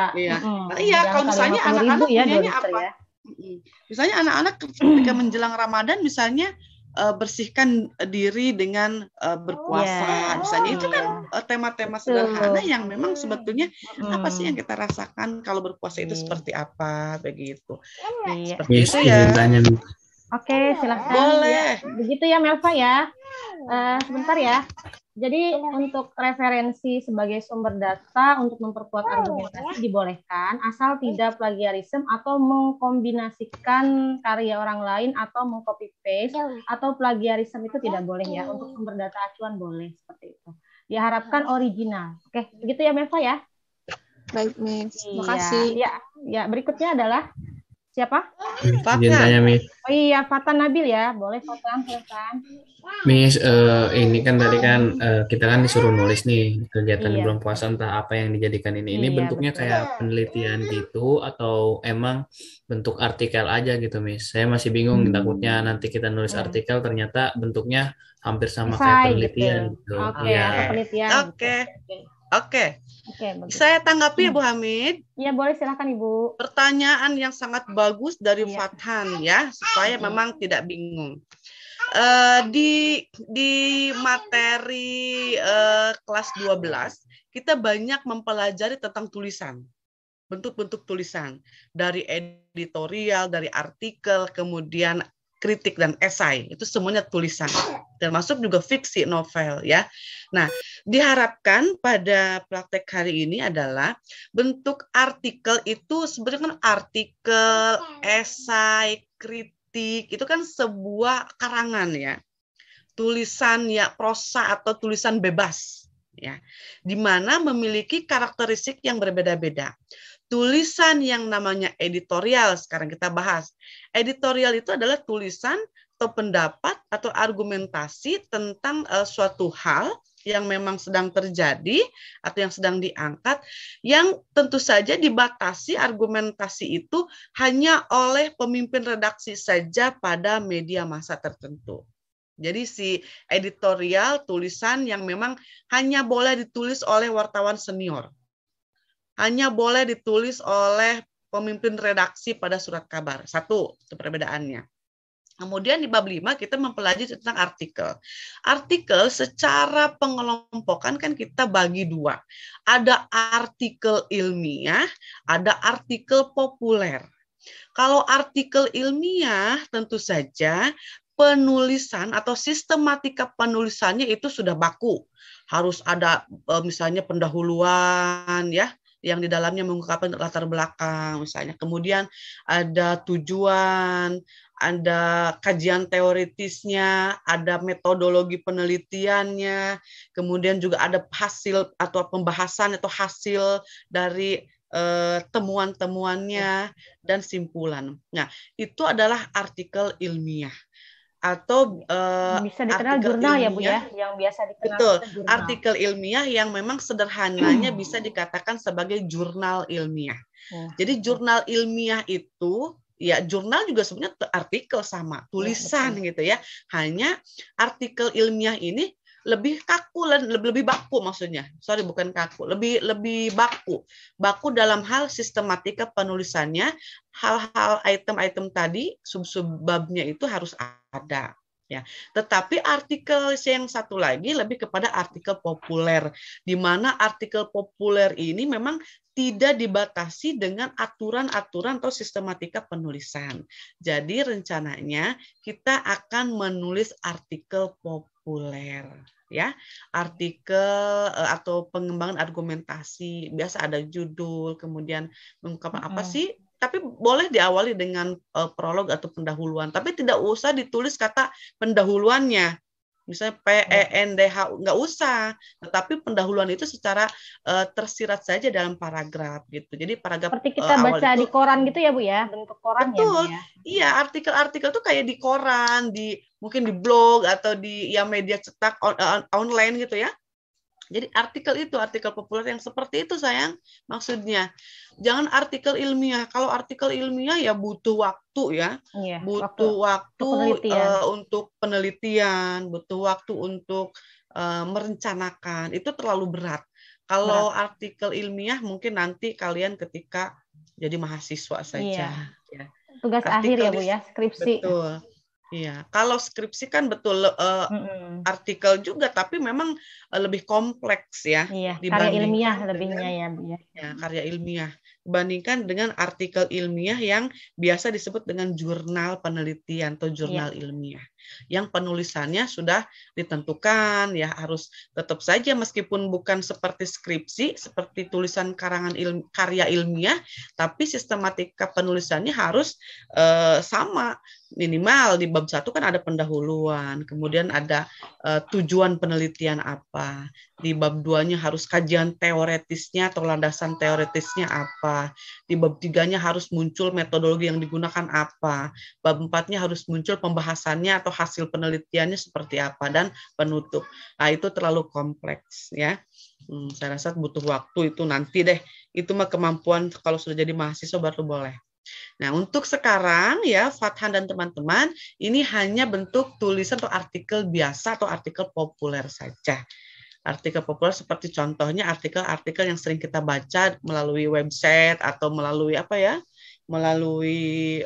Iya, kalau misalnya anak-anak punyanya apa? Ya. Misalnya anak-anak ketika menjelang Ramadan misalnya bersihkan diri dengan berpuasa, misalnya itu kan tema-tema sederhana yang memang sebetulnya apa sih yang kita rasakan kalau berpuasa itu seperti apa begitu. Seperti itu ya.
Oke, silakan.
Boleh.
Begitu ya Melva ya. Sebentar ya. Jadi untuk referensi sebagai sumber data untuk memperkuat argumentasi dibolehkan asal tidak plagiarisme atau mengkombinasikan karya orang lain atau mengcopy paste atau plagiarisme itu tidak boleh ya. Untuk sumber data acuan boleh seperti itu. Diharapkan original. Oke, begitu ya Meva ya.
Baik, Miss.
Iya,
Makasih.
ya berikutnya adalah siapa?
Izin tanya, Miss.
Oh iya, Fatan Nabil ya. Boleh Fatan, silakan.
Miss, ini kan tadi kan kita kan disuruh nulis nih kegiatan di
Iya.
bulan puasa entah apa yang dijadikan ini. Ini
Iya,
bentuknya
betul.
kayak penelitian gitu atau emang bentuk artikel aja gitu, Miss? Saya masih bingung, takutnya nanti kita nulis artikel ternyata bentuknya hampir sama kayak
Esai
penelitian
gitu.
gitu.
Oke,
Iya.
atau penelitian.
Oke.
Gitu.
Oke.
Oke, bagus.
Saya tanggapi ya Bu Hamid.
Iya, boleh silakan Ibu.
Pertanyaan yang sangat bagus dari
Iya.
Fathan ya, supaya memang tidak bingung. Di materi kelas 12 kita banyak mempelajari tentang tulisan, bentuk-bentuk tulisan dari editorial, dari artikel, kemudian kritik dan esai, itu semuanya tulisan, termasuk juga fiksi novel ya. Nah, diharapkan pada praktek hari ini adalah bentuk artikel itu sebenarnya kan artikel, esai, kritik itu kan sebuah karangan ya, tulisan ya prosa atau tulisan bebas ya, di mana memiliki karakteristik yang berbeda-beda. Tulisan yang namanya editorial sekarang kita bahas. Editorial itu adalah tulisan atau pendapat atau argumentasi tentang suatu hal yang memang sedang terjadi atau yang sedang diangkat, yang tentu saja dibatasi argumentasi itu hanya oleh pemimpin redaksi saja pada media massa tertentu. Jadi si editorial tulisan yang memang hanya boleh ditulis oleh wartawan senior, hanya boleh ditulis oleh pemimpin redaksi pada surat kabar. Satu, itu perbedaannya. Kemudian di bab 5 kita mempelajari tentang artikel. Artikel secara pengelompokan kan kita bagi dua. Ada artikel ilmiah, ada artikel populer. Kalau artikel ilmiah tentu saja penulisan atau sistematika penulisannya itu sudah baku. Harus ada misalnya pendahuluan ya, yang di dalamnya mengungkapkan latar belakang misalnya. Kemudian ada tujuan, ada kajian teoritisnya, ada metodologi penelitiannya, kemudian juga ada hasil atau pembahasan atau hasil dari temuan-temuannya dan simpulan. Nah, itu adalah artikel ilmiah atau
bisa dikenal jurnal ilmiah, ya Bu ya, yang biasa dikenal.
Betul, artikel ilmiah yang memang sederhananya bisa dikatakan sebagai jurnal ilmiah. Jadi jurnal ilmiah itu ya, jurnal juga sebenarnya artikel sama, tulisan ya, gitu ya. Hanya artikel ilmiah ini lebih kaku, lebih baku maksudnya. Sorry, bukan kaku, lebih baku dalam hal sistematika penulisannya. Hal-hal item-item tadi sub-subbabnya itu harus ada. Ya, tetapi artikel yang satu lagi lebih kepada artikel populer, di mana artikel populer ini memang tidak dibatasi dengan aturan-aturan atau sistematika penulisan. Jadi rencananya kita akan menulis artikel populer. Ya, artikel atau pengembangan argumentasi, biasa ada judul, kemudian mengungkapkan apa sih, tapi boleh diawali dengan prolog atau pendahuluan, tapi tidak usah ditulis kata pendahuluannya, misalnya PENDH, nggak usah, tetapi pendahuluan itu secara tersirat saja dalam paragraf gitu. Jadi paragraf
seperti kita baca itu, di koran gitu ya Bu ya, bentuk koran.
betul,
ya.
Iya, artikel-artikel tuh kayak di koran, mungkin di blog atau di ya media cetak online gitu ya. Jadi artikel itu, artikel populer yang seperti itu sayang, maksudnya. Jangan artikel ilmiah. Kalau artikel ilmiah ya butuh waktu ya.
Iya,
butuh waktu untuk penelitian, butuh waktu untuk merencanakan. Itu terlalu berat. Kalau artikel ilmiah mungkin nanti kalian ketika jadi mahasiswa saja.
Iya.
Ya.
Tugas akhir ya Bu ya, skripsi.
Betul. Iya, kalau skripsi kan betul artikel juga, tapi memang lebih kompleks ya.
Iya, karya ilmiah lebihnya ya Bu ya.
Ya, karya ilmiah. bandingkan dengan artikel ilmiah yang biasa disebut dengan jurnal penelitian atau jurnal ilmiah. Yang penulisannya sudah ditentukan, ya harus tetap saja meskipun bukan seperti skripsi, seperti tulisan karya ilmiah, tapi sistematika penulisannya harus sama. Minimal di bab 1 kan ada pendahuluan, kemudian ada tujuan penelitian apa. Di bab 2-nya harus kajian teoretisnya atau landasan teoretisnya apa. Di bab 3-nya harus muncul metodologi yang digunakan apa. Bab 4-nya harus muncul pembahasannya atau hasil penelitiannya seperti apa, dan penutup. Nah, itu terlalu kompleks ya. Saya rasa butuh waktu itu nanti deh. Itu mah kemampuan kalau sudah jadi mahasiswa baru boleh. Nah, untuk sekarang ya Fathan dan teman-teman, ini hanya bentuk tulisan atau artikel biasa atau artikel populer saja. Artikel populer seperti contohnya artikel-artikel yang sering kita baca melalui website atau melalui melalui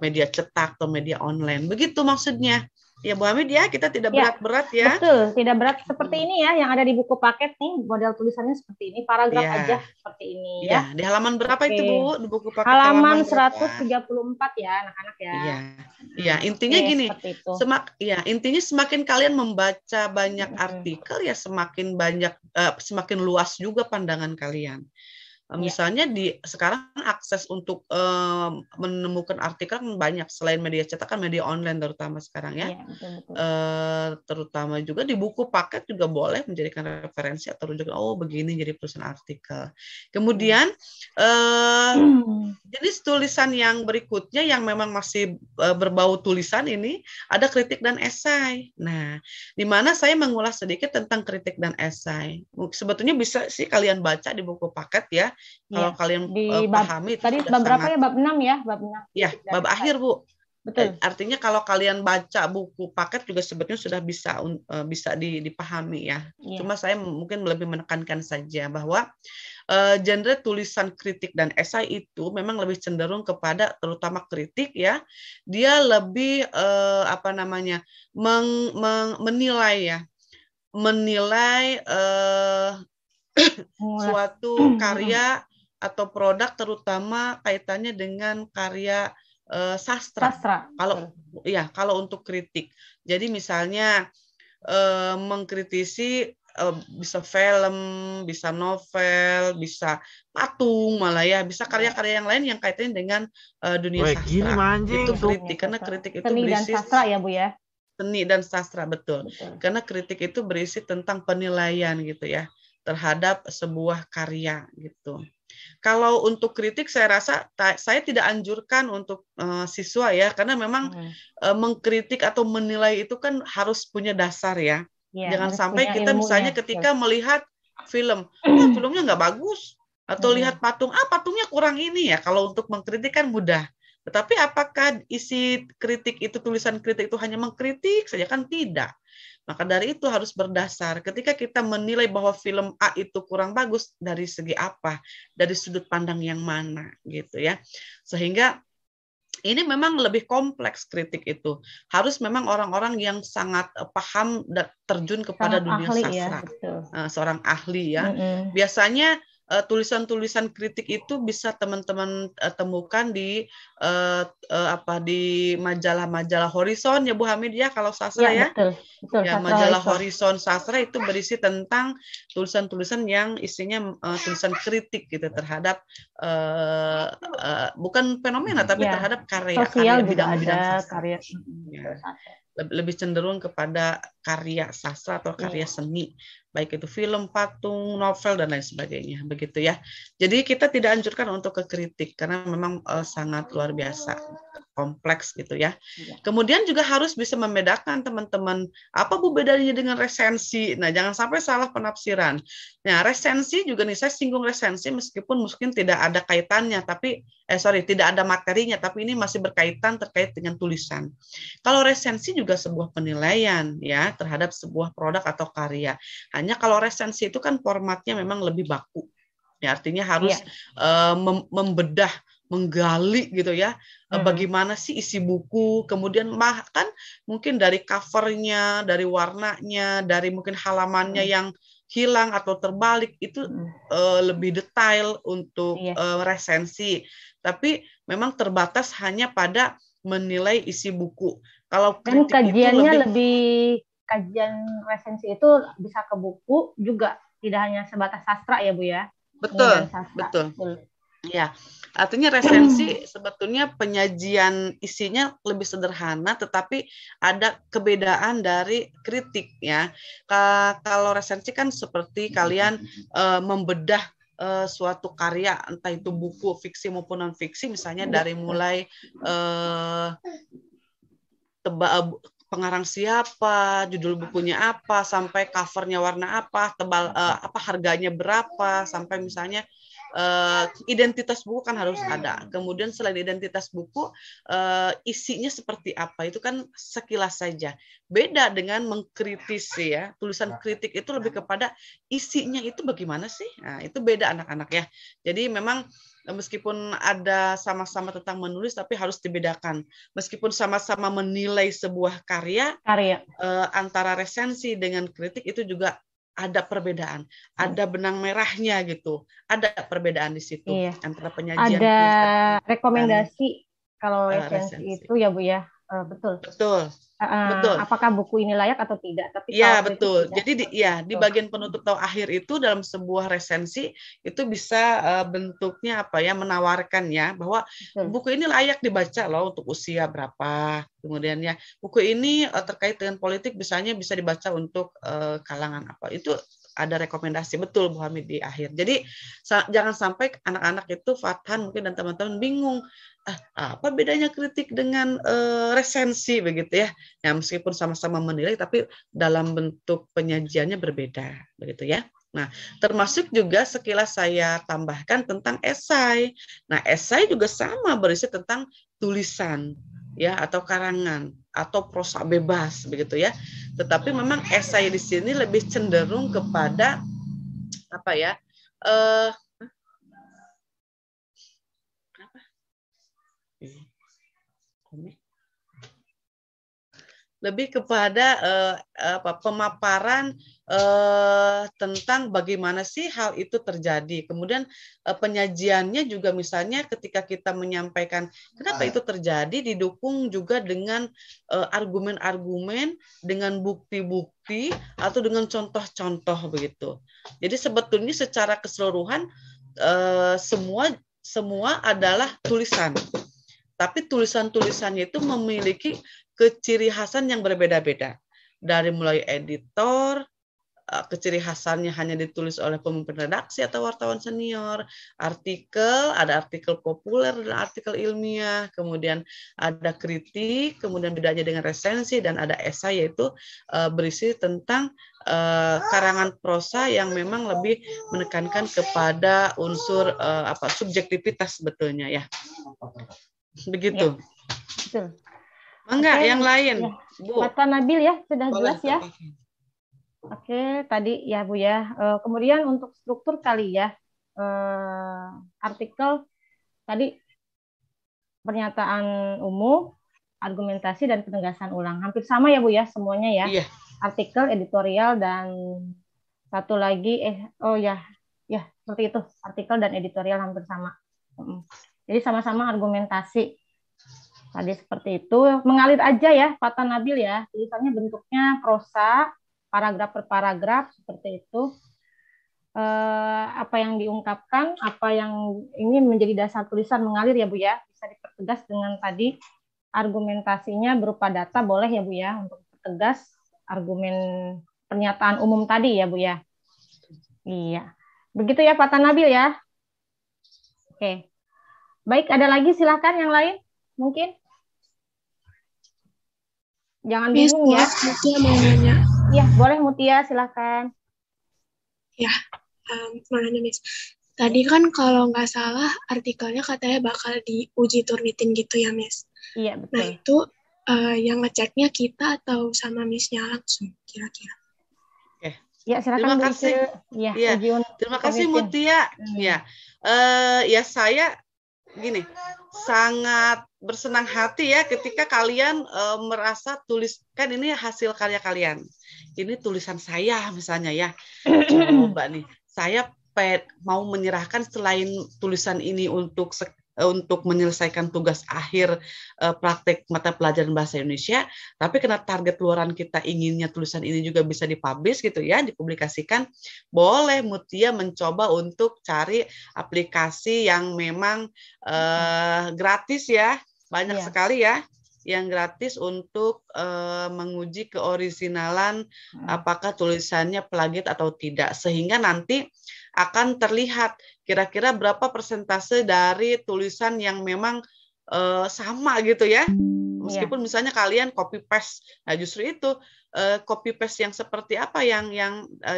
media cetak atau media online. Begitu maksudnya. Ya Bu Hamid ya, kita tidak berat-berat ya.
Betul, tidak berat seperti ini ya, yang ada di buku paket nih, model tulisannya seperti ini, paragraf aja seperti ini ya.
Di halaman berapa itu Bu, di buku paket?
Halaman 134 ya anak-anak ya.
Iya, intinya gini, intinya semakin kalian membaca banyak artikel ya semakin banyak, semakin luas juga pandangan kalian. Misalnya sekarang akses untuk menemukan artikel kan banyak, selain media cetak kan media online terutama sekarang ya. Betul. Terutama juga di buku paket juga boleh menjadikan referensi atau rujukan, oh begini jadi tulisan artikel. Kemudian jenis tulisan yang berikutnya yang memang masih berbau tulisan ini ada kritik dan esai. Nah, di mana saya mengulas sedikit tentang kritik dan esai. Sebetulnya bisa sih kalian baca di buku paket ya. Kalau kalian pahami
tadi bab berapa ya? Bab 6 ya, bab 6.
Ya, bab akhir, Bu.
Betul.
Artinya kalau kalian baca buku paket juga sebetulnya sudah bisa dipahami ya. Cuma saya mungkin lebih menekankan saja bahwa genre tulisan kritik dan esai itu memang lebih cenderung kepada terutama kritik ya. Dia lebih menilai suatu karya atau produk, terutama kaitannya dengan karya sastra. Kalau untuk kritik. Jadi misalnya mengkritisi bisa film, bisa novel, bisa patung malah ya, bisa karya-karya yang lain yang kaitannya dengan dunia sastra. Itu kritik, karena kritik itu berisi
seni dan sastra ya Bu ya.
Seni dan sastra, betul. Karena kritik itu berisi tentang penilaian gitu ya terhadap sebuah karya gitu. Kalau untuk kritik saya rasa saya tidak anjurkan untuk siswa ya, karena memang mengkritik atau menilai itu kan harus punya dasar ya. Jangan sampai kita misalnya ketika melihat film, filmnya nggak bagus, atau lihat patung, patungnya kurang ini ya. Kalau untuk mengkritik kan mudah. Tetapi apakah isi kritik itu, tulisan kritik itu hanya mengkritik saja? Kan tidak. Maka dari itu harus berdasar. Ketika kita menilai bahwa film A itu kurang bagus, dari segi apa? Dari sudut pandang yang mana gitu ya. Sehingga ini memang lebih kompleks kritik itu. Harus memang orang-orang yang sangat paham dan terjun kepada dunia sastra. Seorang ahli ya. Biasanya tulisan-tulisan kritik itu bisa teman-teman temukan di majalah-majalah Horizon ya Bu Hamid ya, kalau sastra ya. Betul, ya, majalah Horizon sastra itu berisi tentang tulisan-tulisan yang isinya tulisan kritik gitu terhadap bukan fenomena tapi terhadap karya bidang-bidang sastra. Lebih cenderung kepada karya sastra atau karya seni, baik itu film, patung, novel dan lain sebagainya, begitu ya. Jadi kita tidak anjurkan untuk ke kritik karena memang sangat luar biasa kompleks gitu ya. Kemudian juga harus bisa membedakan teman-teman, apa Bu bedanya dengan resensi. Nah, jangan sampai salah penafsiran. Nah, resensi juga nih, saya singgung resensi meskipun mungkin tidak ada kaitannya, tapi tidak ada materinya, tapi ini masih berkaitan terkait dengan tulisan. Kalau resensi juga sebuah penilaian ya terhadap sebuah produk atau karya. Hanya kalau resensi itu kan formatnya memang lebih baku. Ya, artinya harus membedah, menggali gitu ya, bagaimana sih isi buku, kemudian bahkan mungkin dari covernya, dari warnanya, dari mungkin halamannya yang hilang atau terbalik itu lebih detail untuk resensi. Tapi memang terbatas hanya pada menilai isi buku. Kalau
Dan
kritik
kajiannya
itu
lebih kajian resensi itu bisa ke buku juga, tidak hanya sebatas sastra ya Bu ya.
Betul,
Sastra.
betul. Ya, artinya resensi sebetulnya penyajian isinya lebih sederhana, tetapi ada kebedaan dari kritik ya. Kalau resensi kan seperti kalian membedah suatu karya, entah itu buku fiksi maupun non fiksi, misalnya dari mulai pengarang siapa, judul bukunya apa, sampai covernya warna apa, tebal apa harganya berapa, sampai misalnya identitas buku kan harus ada. Kemudian selain identitas buku, isinya seperti apa, itu kan sekilas saja. Beda dengan mengkritisi ya. Tulisan kritik itu lebih kepada isinya itu bagaimana sih? Nah, itu beda anak-anak ya. Jadi memang meskipun ada sama-sama tentang menulis, tapi harus dibedakan. Meskipun sama-sama menilai sebuah karya. Antara resensi dengan kritik itu juga ada perbedaan, ada benang merahnya gitu, ada perbedaan di situ antara penyajian.
Ada rekomendasi kalau resensi itu ya Bu ya, betul.
Betul.
Apakah buku ini layak atau tidak? Tapi
ya betul. Jadi di bagian penutup atau akhir itu dalam sebuah resensi itu bisa bentuknya apa ya, menawarkan ya bahwa buku ini layak dibaca loh untuk usia berapa. Kemudian ya buku ini terkait dengan politik misalnya bisa dibaca untuk kalangan apa. Itu ada rekomendasi betul Bu Hamid di akhir. Jadi jangan sampai anak-anak itu Fathan mungkin dan teman-teman bingung apa bedanya kritik dengan resensi begitu ya. Ya meskipun sama-sama menilai tapi dalam bentuk penyajiannya berbeda begitu ya. Nah, termasuk juga sekilas saya tambahkan tentang esai. Nah, esai juga sama berisi tentang tulisan ya atau karangan atau prosa bebas begitu ya. Tetapi memang esai di sini lebih cenderung kepada apa ya? Lebih kepada pemaparan tentang bagaimana sih hal itu terjadi. Kemudian penyajiannya juga misalnya ketika kita menyampaikan kenapa itu terjadi didukung juga dengan argumen-argumen, dengan bukti-bukti atau dengan contoh-contoh begitu. Jadi sebetulnya secara keseluruhan semua adalah tulisan. Tapi tulisan-tulisannya itu memiliki keciri khasan yang berbeda-beda. Dari mulai editor, keciri khasannya hanya ditulis oleh pemimpin redaksi atau wartawan senior, artikel, ada artikel populer dan artikel ilmiah, kemudian ada kritik, kemudian bedanya dengan resensi, dan ada esai yaitu berisi tentang karangan prosa yang memang lebih menekankan kepada unsur subjektivitas sebetulnya ya. Begitu.
Betul.
Enggak, yang lain.
Ya.
Bu.
Kata Nabil ya, sudah jelas ya. Oke, tadi ya Bu ya. Kemudian untuk struktur kali ya. Artikel tadi pernyataan umum, argumentasi dan penegasan ulang. Hampir sama ya Bu ya semuanya ya.
Iya.
Artikel, editorial dan satu lagi ya seperti itu. Artikel dan editorial hampir sama. Jadi sama-sama argumentasi. Tadi seperti itu. Mengalir aja ya, Fata Nabil ya. Tulisannya bentuknya prosa, paragraf per paragraf, seperti itu. Apa yang diungkapkan, apa yang ini menjadi dasar tulisan mengalir ya Bu ya. Bisa dipertegas dengan tadi argumentasinya berupa data, boleh ya Bu ya, untuk pertegas argumen pernyataan umum tadi ya Bu ya. Iya. Begitu ya Fata Nabil ya. Oke. Baik, ada lagi silakan yang lain mungkin. Jangan bingung ya.
Mutia mau nanya.
Iya, boleh Mutia, silakan.
Ya, mau nanya Miss. Tadi kan kalau nggak salah artikelnya katanya bakal diuji Turnitin gitu ya Miss.
Iya, betul.
Nah itu yang ngeceknya kita atau sama Miss-nya langsung kira-kira.
Ya, silakan.
Terima kasih.
Ya.
Terima kasih Mutia. Ya, ya saya gini, sangat bersenang hati ya ketika kalian merasa kan ini hasil karya kalian. Ini tulisan saya misalnya ya. Coba nih, saya mau menyerahkan selain tulisan ini untuk menyelesaikan tugas akhir praktek mata pelajaran bahasa Indonesia, tapi karena target luaran kita inginnya tulisan ini juga bisa dipublish gitu ya, dipublikasikan, boleh Mutia mencoba untuk cari aplikasi yang memang gratis ya, banyak sekali ya, yang gratis untuk menguji keorisinalan apakah tulisannya plagiat atau tidak, sehingga nanti akan terlihat kira-kira berapa persentase dari tulisan yang memang sama gitu ya, meskipun misalnya kalian copy paste. Nah justru itu copy paste yang seperti apa yang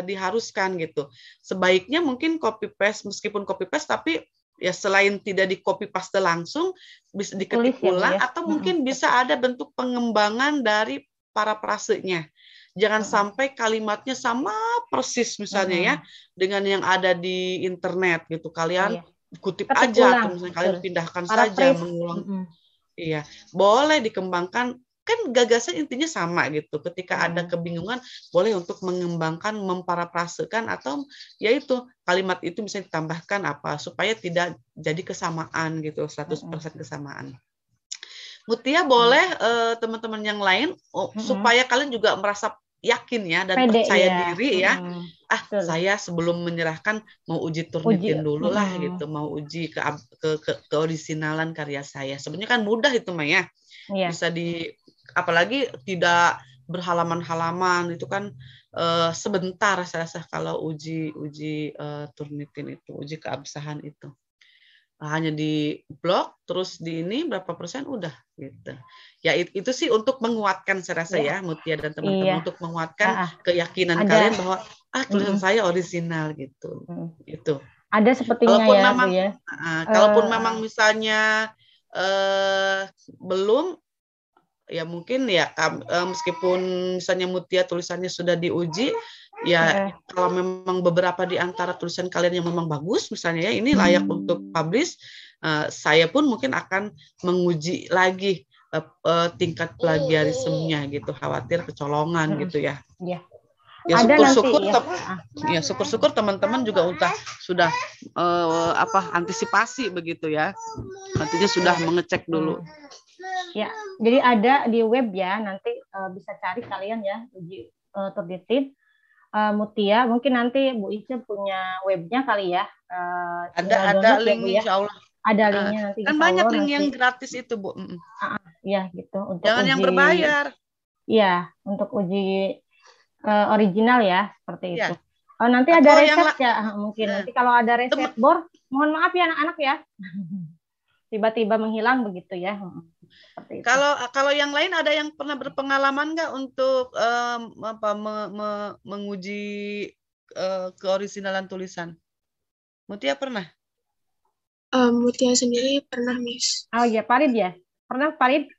diharuskan gitu. Sebaiknya mungkin copy paste, meskipun copy paste tapi ya selain tidak di copy paste langsung, bisa diketik ulang atau mungkin bisa ada bentuk pengembangan dari parafrasenya. Jangan sampai kalimatnya sama persis misalnya ya dengan yang ada di internet gitu. Kalian kutip aja atau misalnya kalian pindahkan saja, mengulang. Iya, boleh dikembangkan. Kan gagasan intinya sama gitu. Ketika ada kebingungan, boleh untuk mengembangkan, memparafrasekan atau yaitu kalimat itu bisa ditambahkan apa supaya tidak jadi kesamaan gitu, 100% kesamaan. Mutia boleh teman-teman yang lain supaya kalian juga merasa yakin ya dan percaya diri ya. Saya sebelum menyerahkan mau uji Turnitin dulu lah gitu, mau uji keorisinalan karya saya. Sebenarnya kan mudah itu Mah ya. Bisa apalagi tidak berhalaman-halaman itu kan sebentar saya rasa kalau uji Turnitin itu, uji keabsahan itu. Hanya di blog terus di ini berapa persen udah gitu ya. Itu sih untuk menguatkan saya rasa ya Mutia dan teman-teman, untuk menguatkan keyakinan kalian bahwa tulisan saya orisinal gitu. Itu
ada sepertinya
kalaupun
ya
memang,
Bu ya.
Kalaupun memang misalnya belum ya mungkin ya meskipun misalnya Mutia tulisannya sudah diuji ya, kalau memang beberapa di antara tulisan kalian yang memang bagus misalnya ya ini layak untuk publish, saya pun mungkin akan menguji lagi tingkat plagiarismenya gitu, khawatir kecolongan gitu ya. Ya syukur-syukur ya syukur-syukur teman-teman juga sudah antisipasi begitu ya, nantinya sudah mengecek dulu.
Ya, jadi ada di web ya, nanti bisa cari kalian ya uji Turnitin. Mutia, mungkin nanti Bu Ice punya webnya kali ya.
Ada linknya, Insya Allah.
Ada linknya nanti.
Kan banyak link yang gratis itu Bu.
Iya gitu. Untuk
jangan
uji,
yang berbayar.
Iya, untuk uji original ya, seperti itu. Nanti ada resep ya, mungkin nanti kalau ada resep bor, mohon maaf ya anak-anak ya. Tiba-tiba menghilang begitu ya.
Kalau yang lain ada yang pernah berpengalaman nggak untuk menguji keorisinalan tulisan? Mutia pernah?
Mutia sendiri pernah, Miss.
Oh iya, Farid ya? Pernah Farid?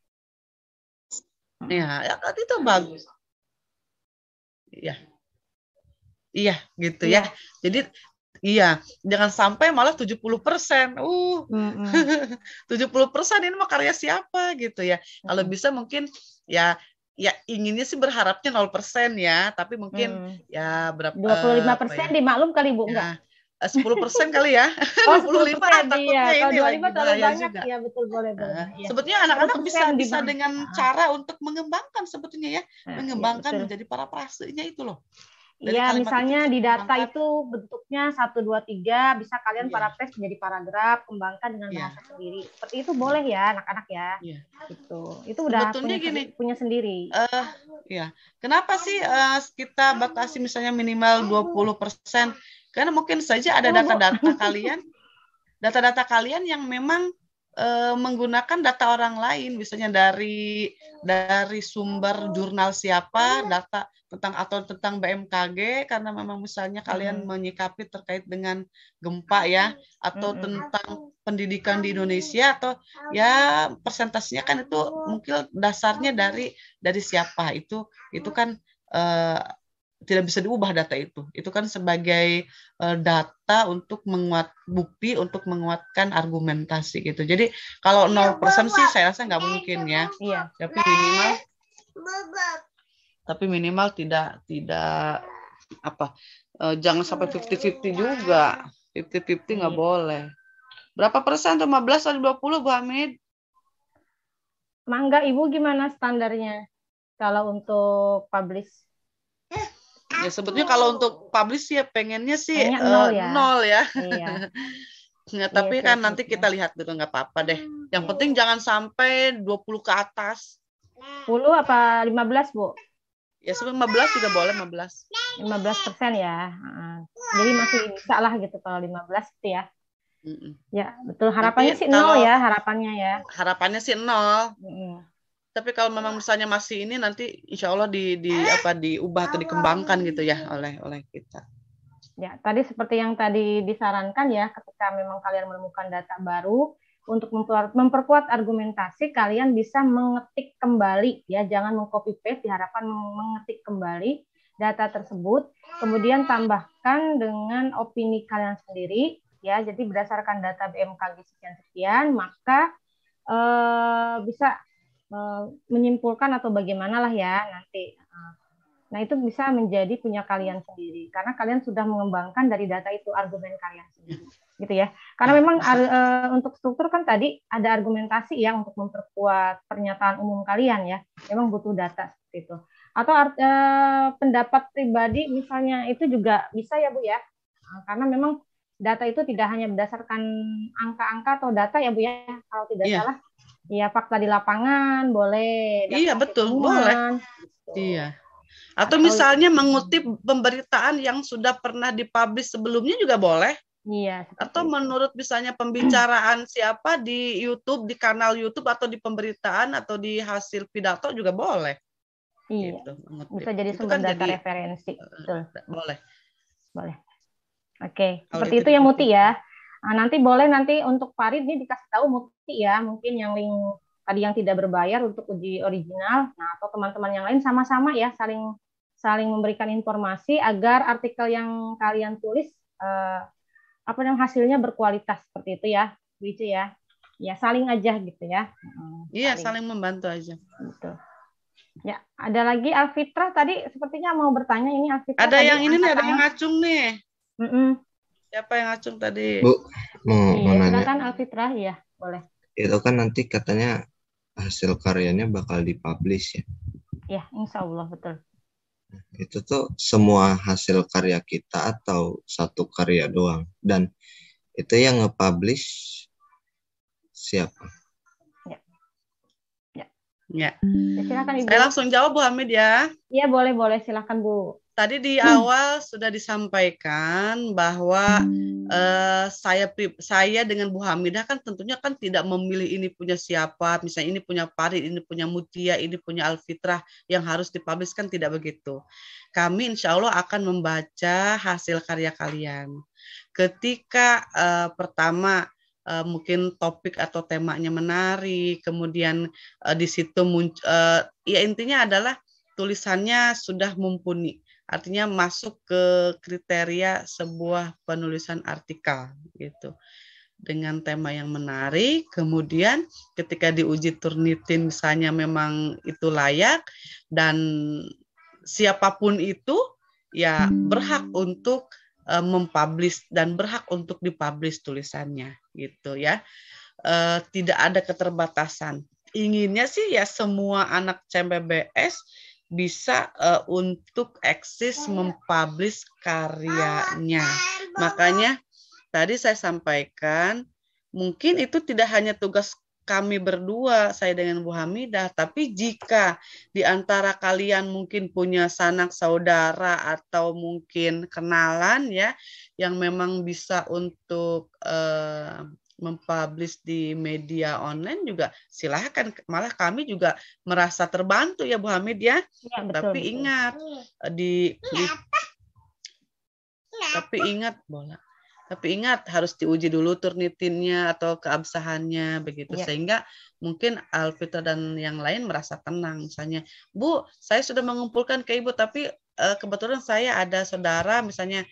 Ya itu bagus. Iya gitu ya. Jadi iya, jangan sampai malah 70%. 70% ini mah karya siapa gitu ya. Kalau bisa mungkin ya inginnya sih berharapnya 0% ya, tapi mungkin ya berapa
25% dimaklum kali Bu, enggak?
10% kali ya.
25
takutnya
kalau
ini
25 terlalu banyak
juga.
Ya betul, boleh.
Sebetulnya anak-anak bisa dengan cara untuk mengembangkan sebetulnya ya, mengembangkan menjadi parafrasenya itu loh.
Iya, misalnya di data itu bentuknya 1, 2, 3, bisa kalian paraphrase menjadi paragraf, kembangkan dengan bahasa sendiri. Seperti itu boleh ya anak-anak ya. Gitu. Itu udah punya sendiri.
Ya. Kenapa sih kita batasi misalnya minimal 20%? Karena mungkin saja ada data-data kalian yang memang menggunakan data orang lain, misalnya dari sumber jurnal siapa, data tentang BMKG, karena memang misalnya kalian menyikapi terkait dengan gempa ya, atau tentang pendidikan di Indonesia, atau ya persentasenya kan itu mungkin dasarnya dari siapa, itu kan tidak bisa diubah data itu. Itu kan sebagai data untuk bukti untuk menguatkan argumentasi gitu. Jadi kalau 0% sih saya rasa nggak mungkin ya.
Iya.
Tapi minimal tidak apa, jangan sampai 50-50 juga. 50-50 nggak boleh. Berapa persen tuh, 15 atau 20 Bu Hamid?
Mangga Ibu gimana standarnya kalau untuk publish?
Ya sebetulnya kalau untuk publish ya pengennya sih
nol ya.
Nol ya.
Iya.
Ya, tapi kan nanti kita lihat dulu, nggak apa-apa deh. Yang penting jangan sampai 20 ke atas.
10 apa 15 Bu?
Ya 15 juga boleh, 15%.
15% ya. Jadi masih bisa lah gitu kalau 15 itu ya. Ya betul, harapannya sih 0 ya, harapannya ya.
Harapannya sih 0. Tapi kalau memang misalnya masih ini, nanti insya Allah diubah atau dikembangkan gitu ya oleh kita.
Ya, tadi seperti yang tadi disarankan ya, ketika memang kalian menemukan data baru, untuk memperkuat argumentasi, kalian bisa mengetik kembali ya, jangan meng-copy paste, diharapkan mengetik kembali data tersebut, kemudian tambahkan dengan opini kalian sendiri ya. Jadi berdasarkan data BMKG sekian-sekian, maka bisa menyimpulkan atau bagaimana lah ya nanti. Nah, itu bisa menjadi punya kalian sendiri karena kalian sudah mengembangkan dari data itu argumen kalian sendiri, gitu ya. Karena memang untuk struktur kan tadi ada argumentasi ya untuk memperkuat pernyataan umum kalian ya. Memang butuh data seperti itu. Atau pendapat pribadi misalnya itu juga bisa ya Bu ya. Karena memang data itu tidak hanya berdasarkan angka-angka atau data ya Bu ya. Kalau tidak salah. Iya, fakta di lapangan boleh.
Iya, betul, boleh. Gitu. Iya. Atau misalnya mengutip pemberitaan yang sudah pernah dipublish sebelumnya juga boleh.
Iya.
Atau menurut misalnya pembicaraan siapa di YouTube, di kanal YouTube atau di pemberitaan atau di hasil pidato juga boleh.
Iya.
Gitu,
bisa jadi sumber kan data referensi. Betul.
Boleh.
Oke. Seperti itu ya Muti ya. Nah, nanti untuk Farid ini dikasih tahu Muti ya, mungkin yang link tadi yang tidak berbayar untuk uji original. Nah, atau teman-teman yang lain sama-sama ya saling memberikan informasi agar artikel yang kalian tulis hasilnya berkualitas seperti itu ya, Bu Ici ya. Ya, saling aja gitu ya.
Iya, saling membantu aja.
Betul. Ya, ada lagi Alfitra tadi sepertinya mau bertanya ini Alfitra.
Ada yang ini nih, ada yang ngacung nih. Siapa yang ngacung tadi?
Bu, mau nanya.
Silakan Alfitra, ya, boleh.
Itu kan nanti katanya hasil karyanya bakal dipublish ya.
Ya, insya Allah, betul.
Itu tuh semua hasil karya kita atau satu karya doang? Dan itu yang nge-publish siapa?
Ya.
Silakan Ibu.
Saya langsung jawab Bu Hamid ya.
Iya, boleh, silakan Bu.
Tadi di awal sudah disampaikan bahwa saya dengan Bu Hamidah kan tentunya kan tidak memilih ini punya siapa, misalnya ini punya Farid, ini punya Mutia, ini punya Alfitrah yang harus dipublish, kan tidak begitu. Kami insya Allah akan membaca hasil karya kalian. Ketika pertama mungkin topik atau temanya menarik, kemudian di situ ya intinya adalah tulisannya sudah mumpuni. Artinya masuk ke kriteria sebuah penulisan artikel gitu. Dengan tema yang menarik, kemudian ketika diuji Turnitin misalnya memang itu layak dan siapapun itu ya berhak untuk mempublish dan berhak untuk dipublish tulisannya gitu ya. Tidak ada keterbatasan. Inginnya sih ya semua anak CMPBS bisa untuk eksis mempublish karyanya. Makanya tadi saya sampaikan, mungkin itu tidak hanya tugas kami berdua, saya dengan Bu Hamidah, tapi jika di antara kalian mungkin punya sanak saudara atau mungkin kenalan ya, yang memang bisa untuk mempublish di media online juga silahkan, malah kami juga merasa terbantu ya Bu Hamid ya, ya betul, tapi betul. Ingat tapi ingat harus diuji dulu Turnitinnya atau keabsahannya begitu ya. Sehingga mungkin Alfitra dan yang lain merasa tenang, misalnya Bu saya sudah mengumpulkan ke Ibu tapi kebetulan saya ada saudara misalnya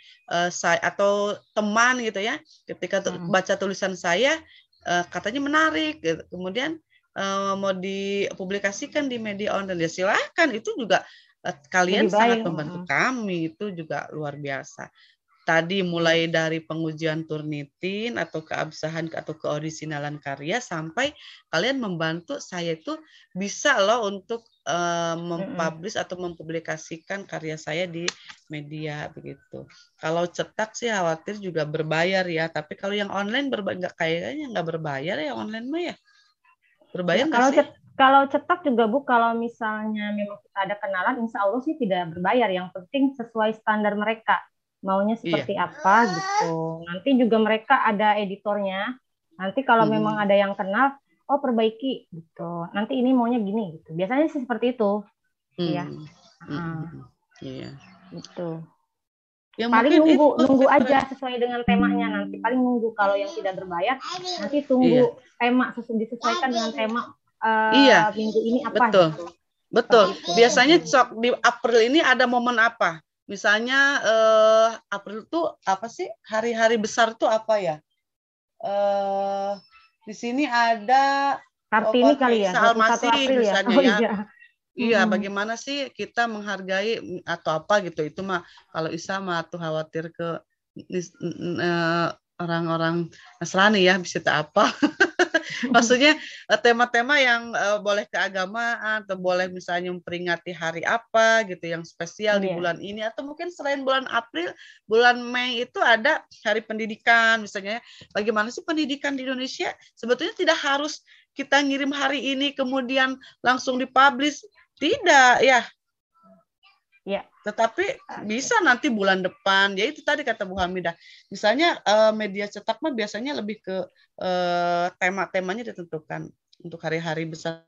saya atau teman gitu ya, ketika baca tulisan saya katanya menarik, gitu. Kemudian mau dipublikasikan di media online, ya silahkan, itu juga kalian sangat membantu kami, itu juga luar biasa. Tadi mulai dari pengujian Turnitin atau keabsahan atau keorisinalan karya sampai kalian membantu saya itu bisa loh untuk mempublish atau mempublikasikan karya saya di media begitu. Kalau cetak sih khawatir juga berbayar ya, tapi kalau yang online kayaknya nggak berbayar ya online mah ya. Berbayar nggak sih?
Kalau cetak juga Bu, kalau misalnya memang kita ada kenalan, insya Allah sih tidak berbayar. Yang penting sesuai standar mereka. Maunya seperti apa gitu. Nanti juga mereka ada editornya. Nanti kalau memang ada yang kenal, oh perbaiki gitu. Nanti ini maunya gini gitu. Biasanya sih seperti itu. Iya.
Iya.
Gitu.
Ya,
paling nunggu aja sesuai dengan temanya nanti. Paling nunggu kalau yang tidak berbayar, nanti tunggu tema disesuaikan dengan tema minggu ini apa.
Betul.
Gitu.
Betul. Biasanya di April ini ada momen apa? Misalnya April tuh apa sih? Hari-hari besar tuh apa ya? Di sini ada
Kartini kali ya,
21 April misalnya ya. Iya, bagaimana sih kita menghargai atau apa gitu? Itu mah kalau Isa mah tuh khawatir ke orang-orang Nasrani ya, bisa apa? Maksudnya tema-tema yang boleh keagamaan atau boleh misalnya memperingati hari apa gitu yang spesial di bulan ini, atau mungkin selain bulan April, bulan Mei itu ada hari pendidikan misalnya. Bagaimana sih pendidikan di Indonesia? Sebetulnya tidak harus kita ngirim hari ini kemudian langsung dipublish, tidak ya.
Ya.
Tetapi bisa nanti bulan depan. Ya itu tadi kata Bu Hamidah. Misalnya media cetak mah biasanya lebih ke tema-temanya ditentukan untuk hari-hari besar